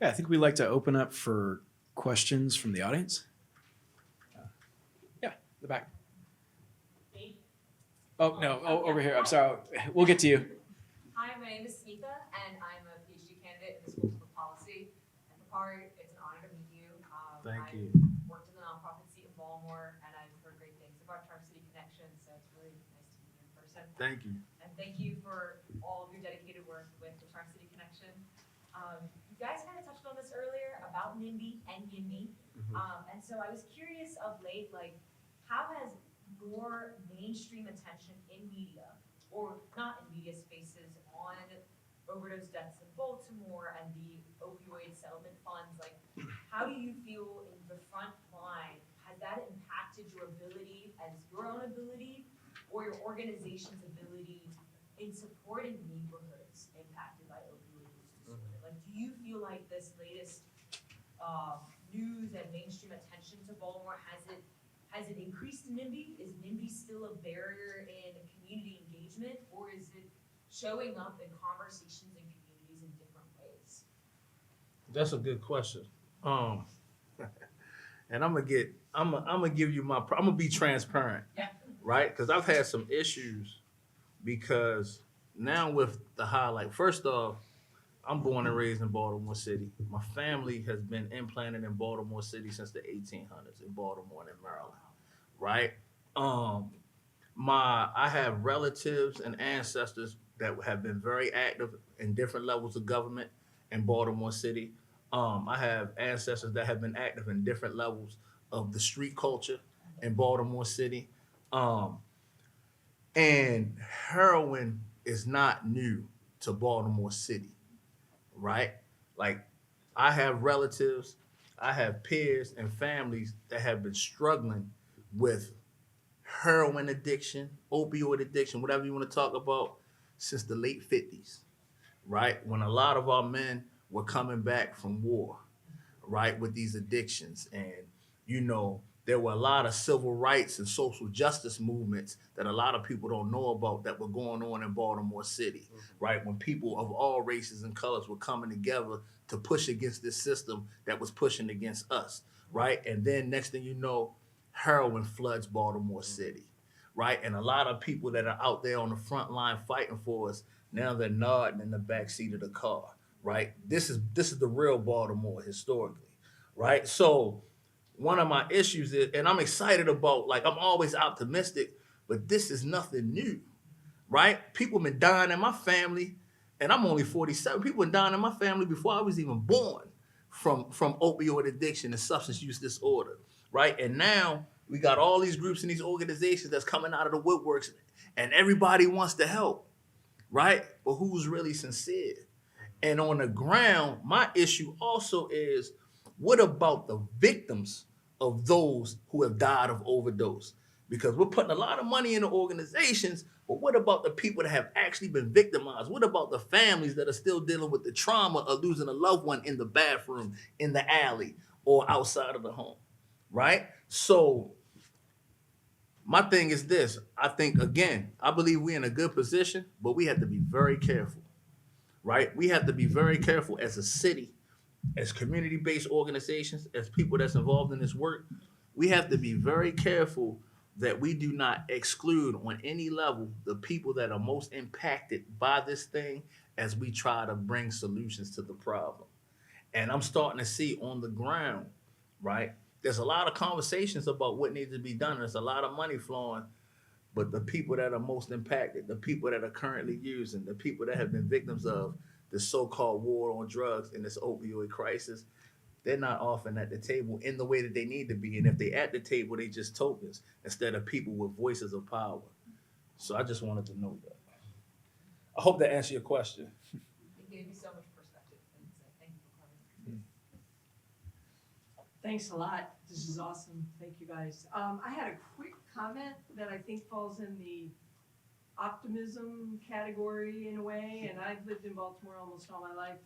Yeah, I think we'd like to open up for questions from the audience. Yeah, the back. Oh, no, over here. I'm sorry. We'll get to you. Hi, my name is Sneeka, and I'm a Ph.D. candidate in the School of Public Policy. And Bakari, it's an honor to meet you. Thank you. I've worked in the nonprofit seat in Baltimore, and I've heard great things about Charm City Connection, so it's really nice to meet you in person. Thank you. And thank you for all of your dedicated work with the Charm City Connection. You guys kind of touched on this earlier about NIMBY and YIMBY. And so I was curious of late, like, how has more mainstream attention in media, or not in media spaces, on overdose deaths in Baltimore and the opioid settlement funds, like, how do you feel in the front line? Has that impacted your ability, as your own ability, or your organization's ability in supporting neighborhoods impacted by opioid use disorder? Like, do you feel like this latest news and mainstream attention to Baltimore, has it increased NIMBY? Is NIMBY still a barrier in community engagement, or is it showing up in conversations in communities in different ways? That's a good question. And I'm gonna give you I'm gonna be transparent, Yeah. right? Because I've had some issues because now with the highlight, first off, I'm born and raised in Baltimore City. My family has been implanted in Baltimore City since the 1800s in Baltimore and in Maryland, right? I have relatives and ancestors that have been very active in different levels of government in Baltimore City. I have ancestors that have been active in different levels of the street culture in Baltimore City. And heroin is not new to Baltimore City, right? Like, I have relatives, I have peers and families that have been struggling with heroin addiction, opioid addiction, whatever you want to talk about, since the late 50s, right? When a lot of our men were coming back from war, right, with these addictions. And, you know, there were a lot of civil rights and social justice movements that a lot of people don't know about that were going on in Baltimore City, right? When people of all races and colors were coming together to push against this system that was pushing against us, right? And then next thing you know, heroin floods Baltimore City, right? And a lot of people that are out there on the front line fighting for us, now they're nodding in the back seat of the car, right? This is the real Baltimore historically, right? So one of my issues is, and I'm excited about, like, I'm always optimistic, but this is nothing new, right? People been dying in my family, and I'm only 47. People been dying in my family before I was even born from opioid addiction and substance use disorder, right? And now we got all these groups and these organizations that's coming out of the woodworks, and everybody wants to help, right? But who's really sincere? And on the ground, my issue also is, what about the victims of those who have died of overdose? Because we're putting a lot of money into organizations, but what about the people that have actually been victimized? What about the families that are still dealing with the trauma of losing a loved one in the bathroom, in the alley, or outside of the home, right? So my thing is this. I think, again, I believe we're in a good position, but we have to be very careful, right? We have to be very careful as a city, as community-based organizations, as people that's involved in this work. We have to be very careful that we do not exclude on any level the people that are most impacted by this thing as we try to bring solutions to the problem. And I'm starting to see on the ground, right? There's a lot of conversations about what needs to be done. There's a lot of money flowing, but the people that are most impacted, the people that are currently using, the people that have been victims of the so-called war on drugs and this opioid crisis, they're not often at the table in the way that they need to be. And if they at the table, they just tokens instead of people with voices of power. So I just wanted to know that. I hope that answered your question. It gave me so much perspective, and so thank you for coming. Thanks a lot. This is awesome. Thank you, guys. I had a quick comment that I think falls in the optimism category in a way, and I've lived in Baltimore almost all my life.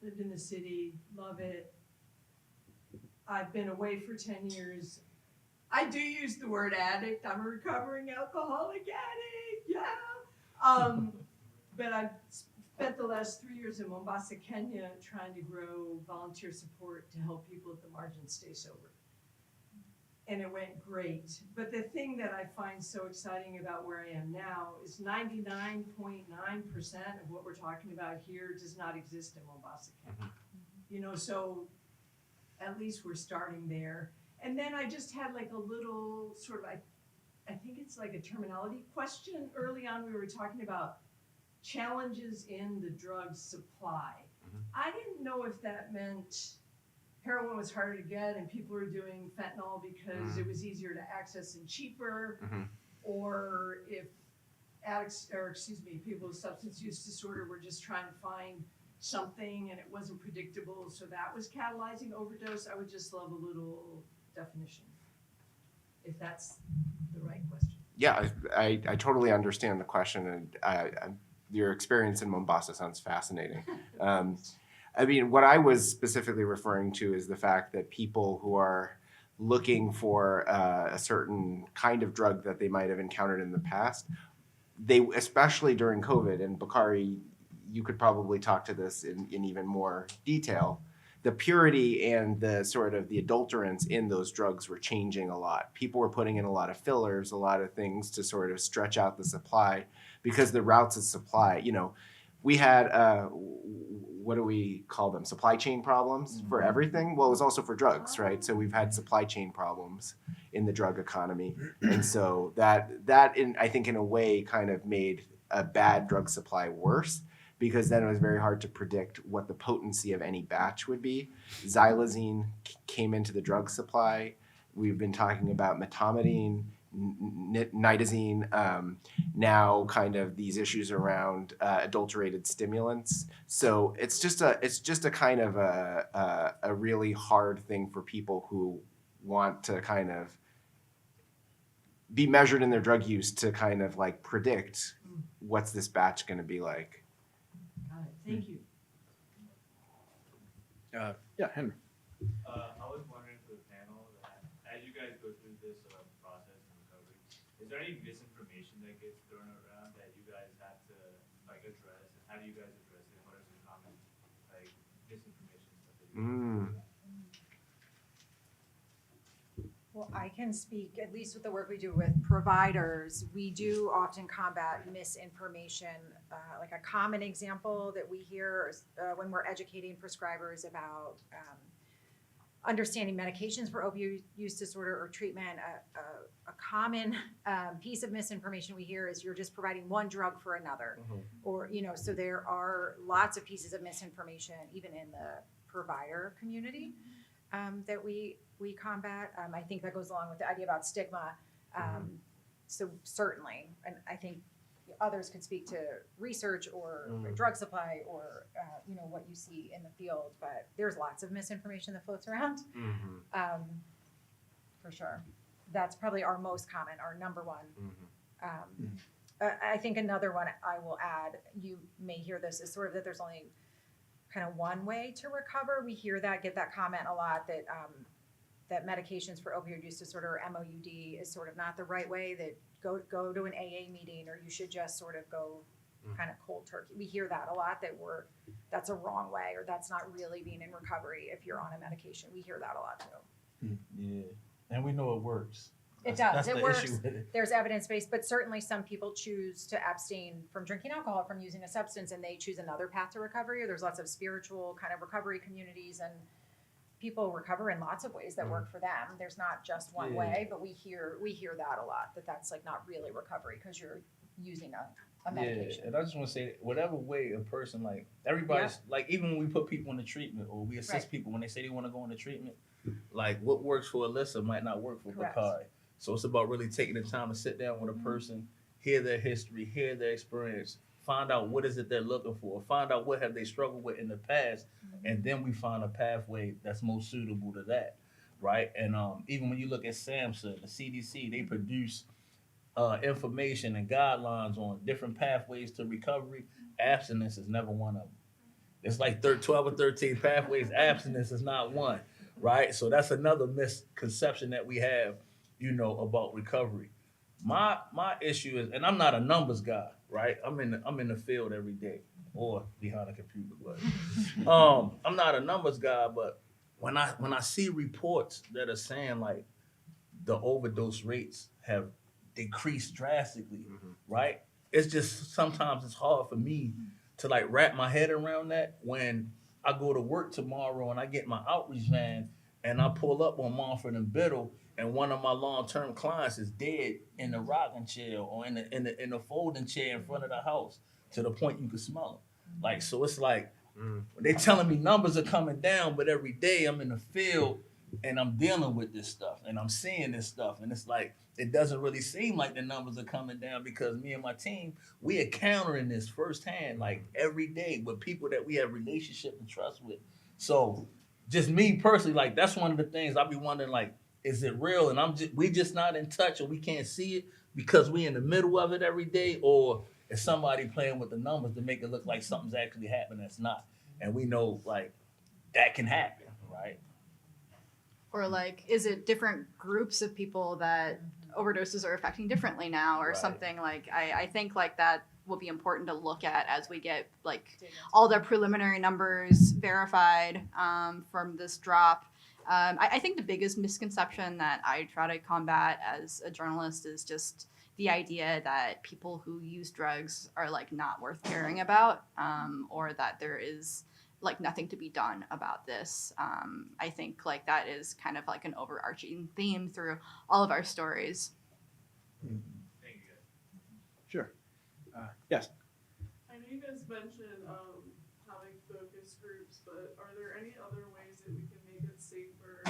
Lived in the city, love it. I've been away for 10 years. I do use the word addict. I'm a recovering alcoholic addict, yeah. But I've spent the last 3 years in Mombasa, Kenya, trying to grow volunteer support to help people at the margins stay sober. and it went great. But the thing that I find so exciting about where I am now is 99.9% of what we're talking about here does not exist in Mombasa County. You know, so at least we're starting there. And then I just had like a little sort of, I think it's like a terminology question. Early on, we were talking about challenges in the drug supply. I didn't know if that meant heroin was harder to get and people were doing fentanyl because it was easier to access and cheaper, or if addicts, or excuse me, people with substance use disorder were just trying to find something and it wasn't predictable, so that was catalyzing overdose. I would just love a little definition, if that's the right question. Yeah, I totally understand the question, and your experience in Mombasa sounds fascinating. I mean, what I was specifically referring to is the fact that people who are looking for a certain kind of drug that they might have encountered in the past, they, especially during COVID, and Bakari, you could probably talk to this in even more detail, the purity and the sort of the adulterants in those drugs were changing a lot. People were putting in a lot of fillers, a lot of things to sort of stretch out the supply, because the routes of supply, you know, we had, what do we call them? Supply chain problems for everything. Well, it was also for drugs, right? So we've had supply chain problems in the drug economy. And so that I think in a way kind of made a bad drug supply worse, because then it was very hard to predict what the potency of any batch would be. Xylazine came into the drug supply. We've been talking about metamidine, nitazine, now kind of these issues around adulterated stimulants. So it's just a kind of a really hard thing for people who want to kind of be measured in their drug use to kind of like predict what's this batch going to be like. Got it. Thank you. Yeah, Henry. I was wondering for the panel that as you guys go through this process and recovery, is there any misinformation that gets thrown around that you guys have to like address? And how do you guys address it? What are some common like misinformation stuff that you Well, I can speak, at least with the work we do with providers, we do often combat misinformation. Like a common example that we hear is, when we're educating prescribers about understanding medications for opioid use disorder or treatment, a common piece of misinformation we hear is you're just providing one drug for another. Or, you know, so there are lots of pieces of misinformation even in the provider community that we combat. I think that goes along with the idea about stigma. So certainly, and I think others could speak to research or drug supply or you know, what you see in the field, but there's lots of misinformation that floats around. For sure. That's probably our most common, our number one. I think another one I will add, you may hear this, is sort of that there's only kind of one way to recover. We hear that, get that comment a lot, that that medications for opioid use disorder, or MOUD, is sort of not the right way, that go to an AA meeting, or you should just sort of go kind of cold turkey. We hear that a lot, that that's a wrong way, or that's not really being in recovery if you're on a medication. We hear that a lot too. Yeah, and we know it works. It That's does. It the works. issue with it. There's evidence-based, but certainly some people choose to abstain from drinking alcohol, from using a substance, and they choose another path to recovery. Or there's lots of spiritual kind of recovery communities, and people recover in lots of ways that work for them. There's not just one way, but we hear that a lot, that that's like not really recovery because you're using a medication. Yeah, and I just want to say, whatever way a person, like everybody's, like even when we put people into treatment or we assist people when they say they want to go into treatment, like what works for Alissa might not work for Bakari. So it's about really taking the time to sit down with a person, hear their history, hear their experience, find out what is it they're looking for, find out what have they struggled with in the past, and then we find a pathway that's most suitable to that, right? And even when you look at SAMHSA, the CDC, they produce information and guidelines on different pathways to recovery. Abstinence is never one of them. It's like 12 or 13 pathways. Abstinence is not one, right? So that's another misconception that we have, you know, about recovery. My issue is, and I'm not a numbers guy, right? I'm in the field every day, or behind a computer, but I'm not a numbers guy. But when I see reports that are saying like the overdose rates have decreased drastically, right? It's just sometimes it's hard for me to like wrap my head around that when I go to work tomorrow and I get my outreach van and I pull up on Montford and Biddle and one of my long-term clients is dead in the rocking chair or in the folding chair in front of the house to the point you can smell them. Like, so it's like they telling me numbers are coming down, but every day I'm in the field and I'm dealing with this stuff and I'm seeing this stuff. And it's like, it doesn't really seem like the numbers are coming down because me and my team, we encountering this firsthand, like every day with people that we have relationship and trust with. So just me personally, like that's one of the things I'll be wondering, like, is it real? And we just not in touch or we can't see it because we in the middle of it every day, or is somebody playing with the numbers to make it look like something's actually happening that's not? And we know like that can happen, right? Or like, is it different groups of people that overdoses are affecting differently now or Right. something? Like, I think like that will be important to look at as we get like all the preliminary numbers verified from this drop. I think the biggest misconception that I try to combat as a journalist is just the idea that people who use drugs are like not worth caring about, or that there is like nothing to be done about this. I think like that is kind of like an overarching theme through all of our stories. Thank you guys. Sure. Yes. I know you guys mentioned having focus groups, but are there any other ways that we can make it safer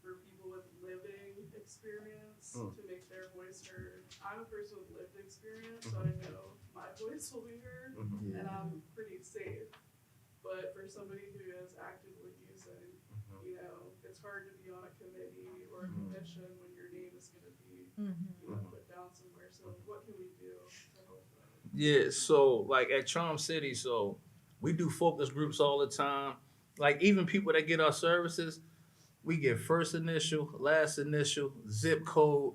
for people with living experience to make their voice heard? I'm a person with lived experience, so I know my voice will be heard, and I'm pretty safe. But for somebody who is actively using, you know, it's hard to be on a committee or a commission when your name is going to be, you know, put down somewhere. So what can we do to help them? Yeah, so like at Charm City, so we do focus groups all the time. Like even people that get our services, we get first initial, last initial, zip code,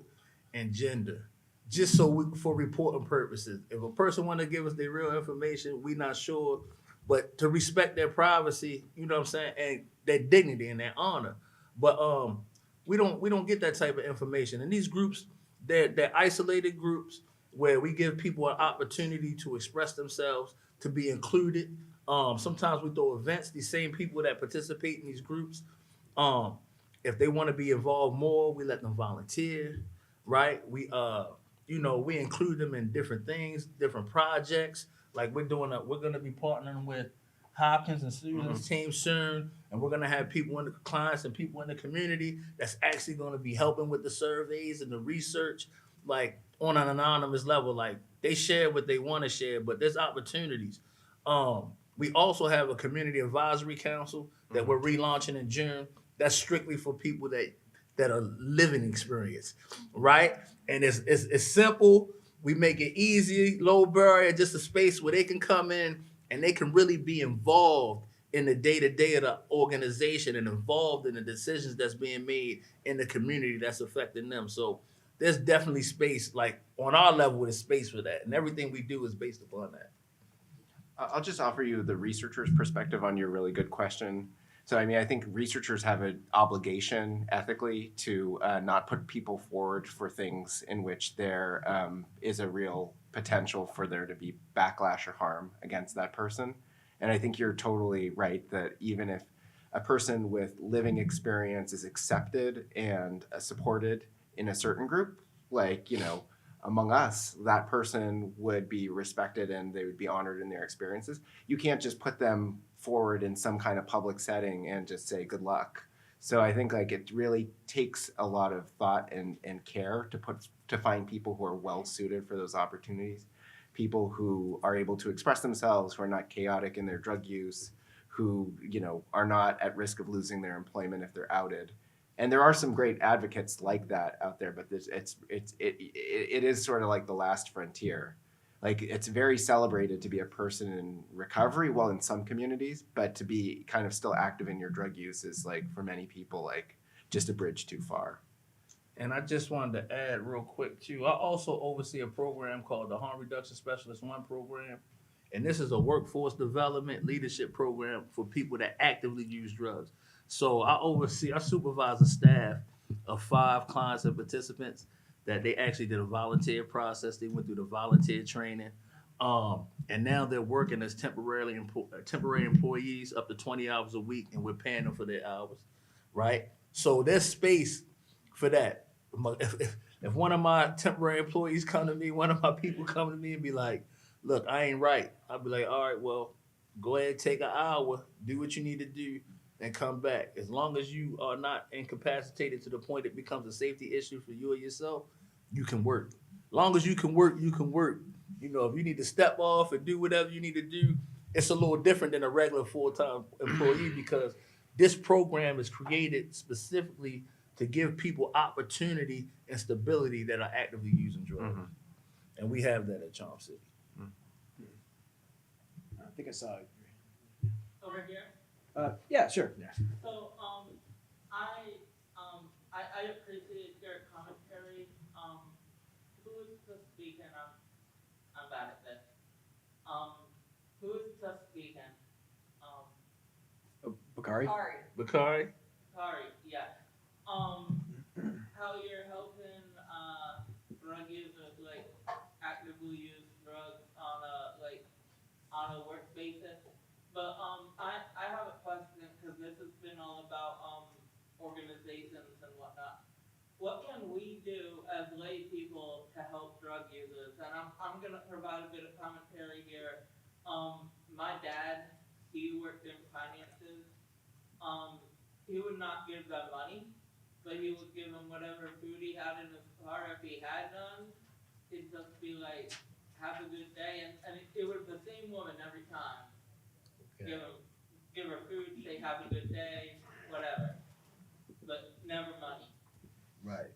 and gender. Just so for reporting purposes. If a person want to give us their real information, we not sure. But to respect their privacy, you know what I'm saying, and their dignity and their honor. But we don't get that type of information. And these groups, they're isolated groups where we give people an opportunity to express themselves, to be included. Sometimes we throw events, these same people that participate in these groups, if they want to be involved more, we let them volunteer, right? We we include them in different things, different projects. Like we're gonna be partnering with Hopkins and Susan's team soon, and we're gonna have people in the clients and people in the community that's actually gonna be helping with the surveys and the research, like on an anonymous level. Like they share what they want to share, but there's opportunities. We also have a community advisory council that we're relaunching in June. That's strictly for people that are living experience, right? And it's simple. We make it easy, low barrier, just a space where they can come in and they can really be involved in the day-to-day of the organization and involved in the decisions that's being made in the community that's affecting them. So there's definitely space, like on our level, there's space for that. And everything we do is based upon that. I'll just offer you the researcher's perspective on your really good question. So, I mean, I think researchers have an obligation ethically to not put people forward for things in which there is a real potential for there to be backlash or harm against that person. And I think you're totally right that even if a person with living experience is accepted and supported in a certain group, like, you know, among us, that person would be respected and they would be honored in their experiences. You can't just put them forward in some kind of public setting and just say good luck. So I think like it really takes a lot of thought and care to find people who are well suited for those opportunities, people who are able to express themselves, who are not chaotic in their drug use, who, you know, are not at risk of losing their employment if they're outed. And there are some great advocates like that out there, but it is sort of like the last frontier. Like it's very celebrated to be a person in recovery, well, in some communities, but to be kind of still active in your drug use is like for many people like just a bridge too far. And I just wanted to add real quick too, I also oversee a program called the Harm Reduction Specialist 1 program. And this is a workforce development leadership program for people that actively use drugs. So I supervise a staff of 5 clients and participants that they actually did a volunteer process. They went through the volunteer training. And now they're working as temporary employees up to 20 hours a week, and we're paying them for their hours, right? So there's space for that. If one of my temporary employees come to me, one of my people come to me and be like, look, I ain't right. I'll be like, all right, well, go ahead, take an hour, do what you need to do, and come back. As long as you are not incapacitated to the point it becomes a safety issue for you or yourself, you can work. As long as you can work, you can work. You know, if you need to step off and do whatever you need to do, it's a little different than a regular full-time employee because this program is created specifically to give people opportunity and stability that are actively using drugs. And we have that at Charm City. I think I saw it. Over here. Yeah, sure. So I appreciate your commentary. Who is the speaker? I'm bad at this. Who is the speaker? Bakari? Bakari? Bakari, yeah. How you're helping drug users like actively use drugs on a work basis. But I have a question because this has been all about organizations and whatnot. What can we do as lay people to help drug users? And I'm gonna provide a bit of commentary here. My dad, he worked in finances. He would not give them money, but he would give them whatever food he had in his car. If he had none, he'd just be like, have a good day. And it was the same woman every time. Okay. Give her food, say have a good day, whatever. But never money. Right.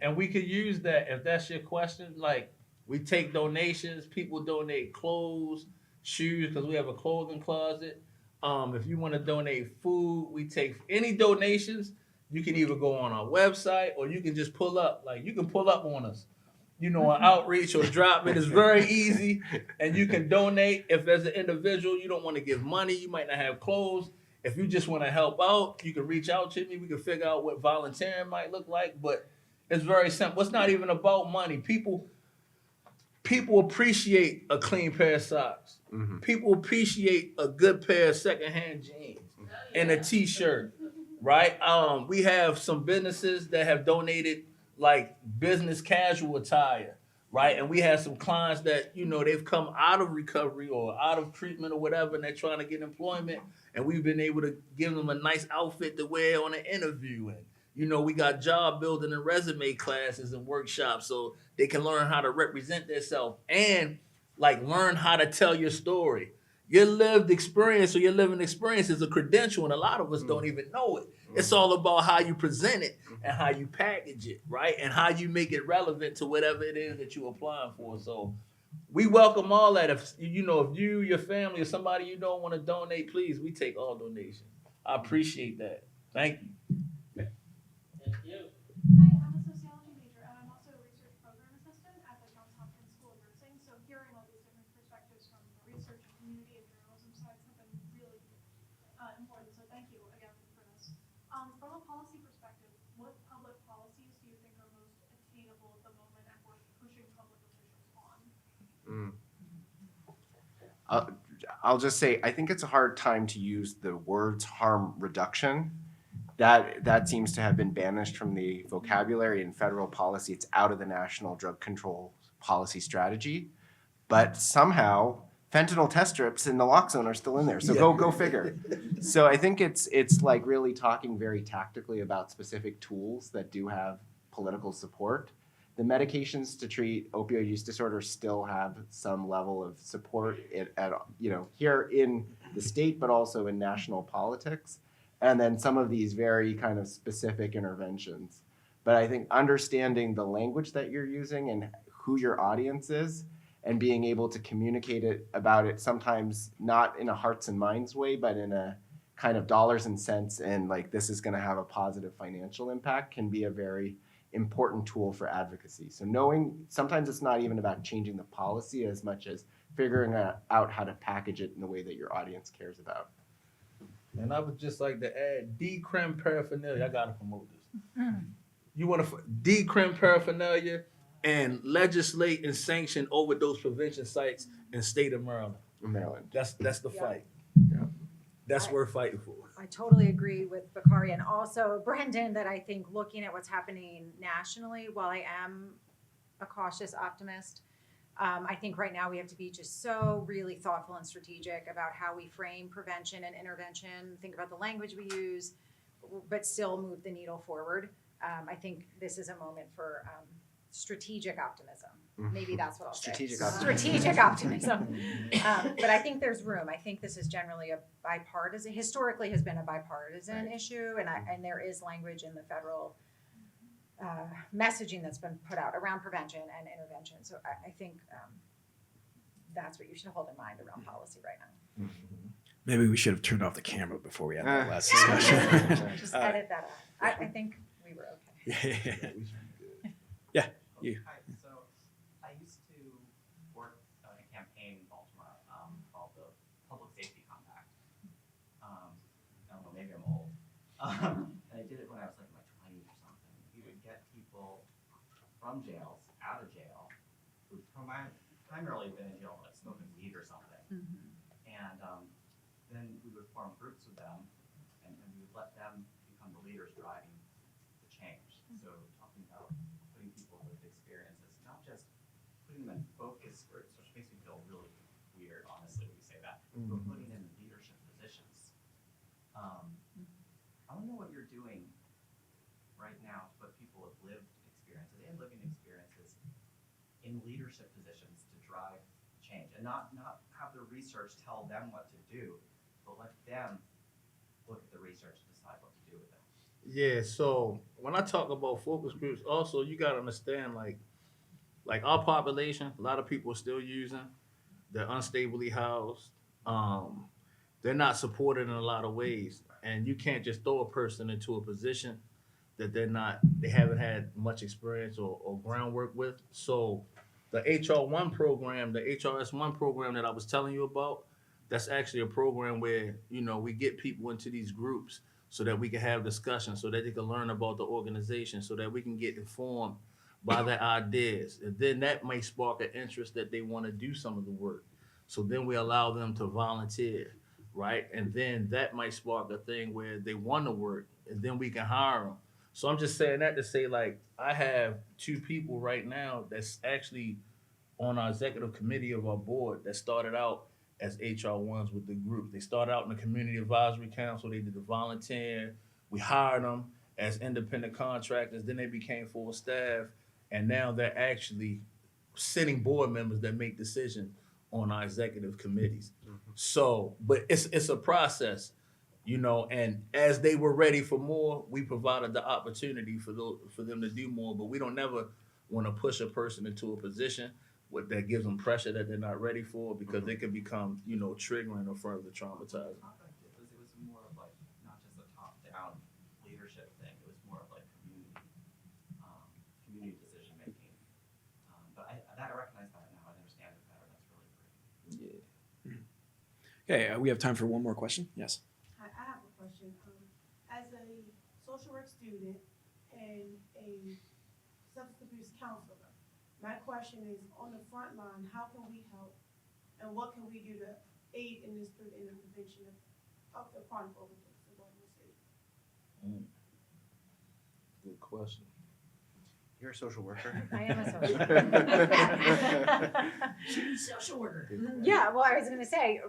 And we could use that if that's your question. Like we take donations, people donate clothes, shoes, because we have a clothing closet. If you want to donate food, we take any donations. You can either go on our website or you can just pull up. Like you can pull up on us, you know, an outreach or drop it. It's very easy. And you can donate. If as an individual, you don't want to give money, you might not have clothes. If you just want to help out, you can reach out to me. We can figure out what volunteering might look like. But it's very simple. It's not even about money. People appreciate a clean pair of socks. People appreciate a good pair of secondhand jeans and a t-shirt, right? We have some businesses that have donated like business casual attire, right? And we have some clients that, you know, they've come out of recovery or out of treatment or whatever, and they're trying to get employment. And we've been able to give them a nice outfit to wear on an interview. And, you know, we got job building and resume classes and workshops so they can learn how to represent themselves and like learn how to tell your story. Your lived experience or your living experience is a credential, and a lot of us don't even know it. It's all about how you present it and how you package it, right? And how you make it relevant to whatever it is that you're applying for. So we welcome all that. If you, your family, or somebody you don't want to donate, please, we take all donations. I appreciate that. Thank you. Thank you. Hi, I'm a sociology major, and I'm also a research program assistant at the Johns Hopkins School of Nursing. So hearing all these different perspectives from the research and community and journalism sides have been really important. So thank you again for this. From a policy perspective, what public policies do you think are most attainable at the moment and worth pushing public officials on? I'll just say, I think it's a hard time to use the words harm reduction. That seems to have been banished from the vocabulary in federal policy. It's out of the national drug control policy strategy. But somehow, fentanyl test strips in naloxone are still in there. So go figure. So I think it's like really talking very tactically about specific tools that do have political support. The medications to treat opioid use disorder still have some level of support here in the state, but also in national politics. And then some of these very kind of specific interventions. But I think understanding the language that you're using and who your audience is and being able to communicate about it, sometimes not in a hearts and minds way, but in a kind of dollars and cents and like this is gonna have a positive financial impact can be a very important tool for advocacy. So knowing, sometimes it's not even about changing the policy as much as figuring out how to package it in the way that your audience cares about. And I would just like to add decrim paraphernalia. I gotta promote this. You want to decrim paraphernalia and legislate and sanction overdose prevention sites in state of Maryland. Maryland. That's the Yeah. fight. That's worth fighting for. I totally agree with Bakari and also Brendan that I think looking at what's happening nationally, while I am a cautious optimist, I think right now we have to be just so really thoughtful and strategic about how we frame prevention and intervention, think about the language we use, but still move the needle forward. I think this is a moment for strategic optimism. Maybe that's what I'll Strategic say. optimism. Strategic optimism. But I think there's room. I think this is generally a bipartisan, historically has been a bipartisan issue, and there is language in the federal messaging that's been put out around prevention and intervention. So I think that's what you should hold in mind around policy right now. Maybe we should have turned off the camera before we had that last discussion. Just edit that out. I think we were okay. Yeah, you. Hi, so I used to work on a campaign in Baltimore called the Public Safety Compact. I don't know, maybe I'm old. And I did it when I was like in my 20s or something. We would get people from jails, out of jail, who'd primarily been in jail like smoking weed or something. And then we would form groups with them, and we would let them become the leaders driving the change. So talking about putting people with experiences, not just putting them in focus groups, which makes me feel really weird, honestly, when you say that, but putting them in leadership positions. I want to know what you're doing right now to put people with lived experiences and living experiences in leadership positions to drive change, and not have the research tell them what to do, but let them look at the research and decide what to do with it. Yeah, so when I talk about focus groups, also you gotta understand like our population, a lot of people are still using, they're unstably housed, they're not supported in a lot of ways. And you can't just throw a person into a position that they haven't had much experience or groundwork with. So the HR1 program, the HRS1 program that I was telling you about, that's actually a program where, we get people into these groups so that we can have discussions, so that they can learn about the organization, so that we can get informed by their ideas. And then that may spark an interest that they want to do some of the work. So then we allow them to volunteer, right? And then that might spark a thing where they want to work, and then we can hire them. So I'm just saying that to say, like, I have 2 people right now that's actually on our executive committee of our board that started out as HR1s with the group. They started out in the Community Advisory Council. They did the volunteer. We hired them as independent contractors. Then they became full staff. And now they're actually sitting board members that make decisions on our executive committees. So, but it's a process, and as they were ready for more, we provided the opportunity for them to do more, but we don't never want to push a person into a position that gives them pressure that they're not ready for, because they can become, triggering or further traumatizing. It was more of like, not just a top-down leadership thing, it was more of like community decision making. But I recognize that now, I understand it better, that's really great. Okay, we have time for one more question. Yes. Hi, I have a question. As a social work student and a substance abuse counselor, my question is, on the front line, how can we help, and what can we do to aid in the prevention of the chronic overdose in Baltimore City? Good question. You're a social worker. I am a social worker. She's a social worker. Yeah, well, I was going to say,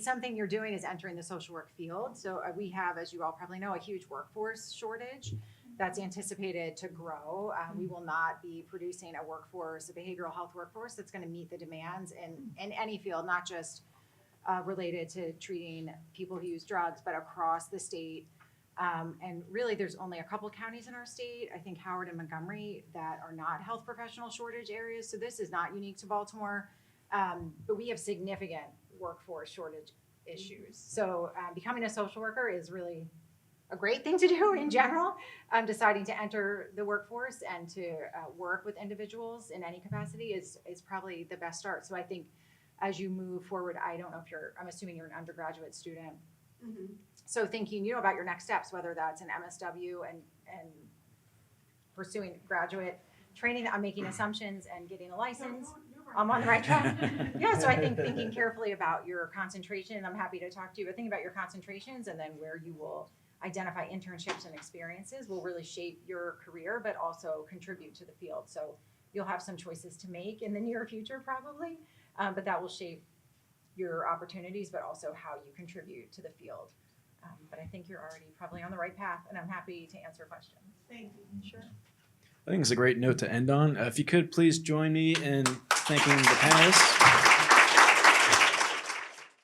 something you're doing is entering the social work field. So we have, as you all probably know, a huge workforce shortage that's anticipated to grow. We will not be producing a workforce, a behavioral health workforce that's going to meet the demands in any field, not just related to treating people who use drugs, but across the state. And really, there's only a couple counties in our state, I think Howard and Montgomery, that are not health professional shortage areas. So this is not unique to Baltimore, but we have significant workforce shortage issues. So becoming a social worker is really a great thing to do in general. Deciding to enter the workforce and to work with individuals in any capacity is probably the best start. So I think as you move forward, I don't know if I'm assuming you're an undergraduate student. So thinking, about your next steps, whether that's an MSW and pursuing graduate training, I'm making assumptions and getting a license. I'm on the right track. Yeah, so I think thinking carefully about your concentration, and I'm happy to talk to you, but think about your concentrations and then where you will identify internships and experiences will really shape your career, but also contribute to the field. So you'll have some choices to make in the near future probably, but that will shape your opportunities, but also how you contribute to the field. But I think you're already probably on the right path, and I'm happy to answer questions. Thank you. Sure. I think it's a great note to end on. If you could please join me in thanking the panelists.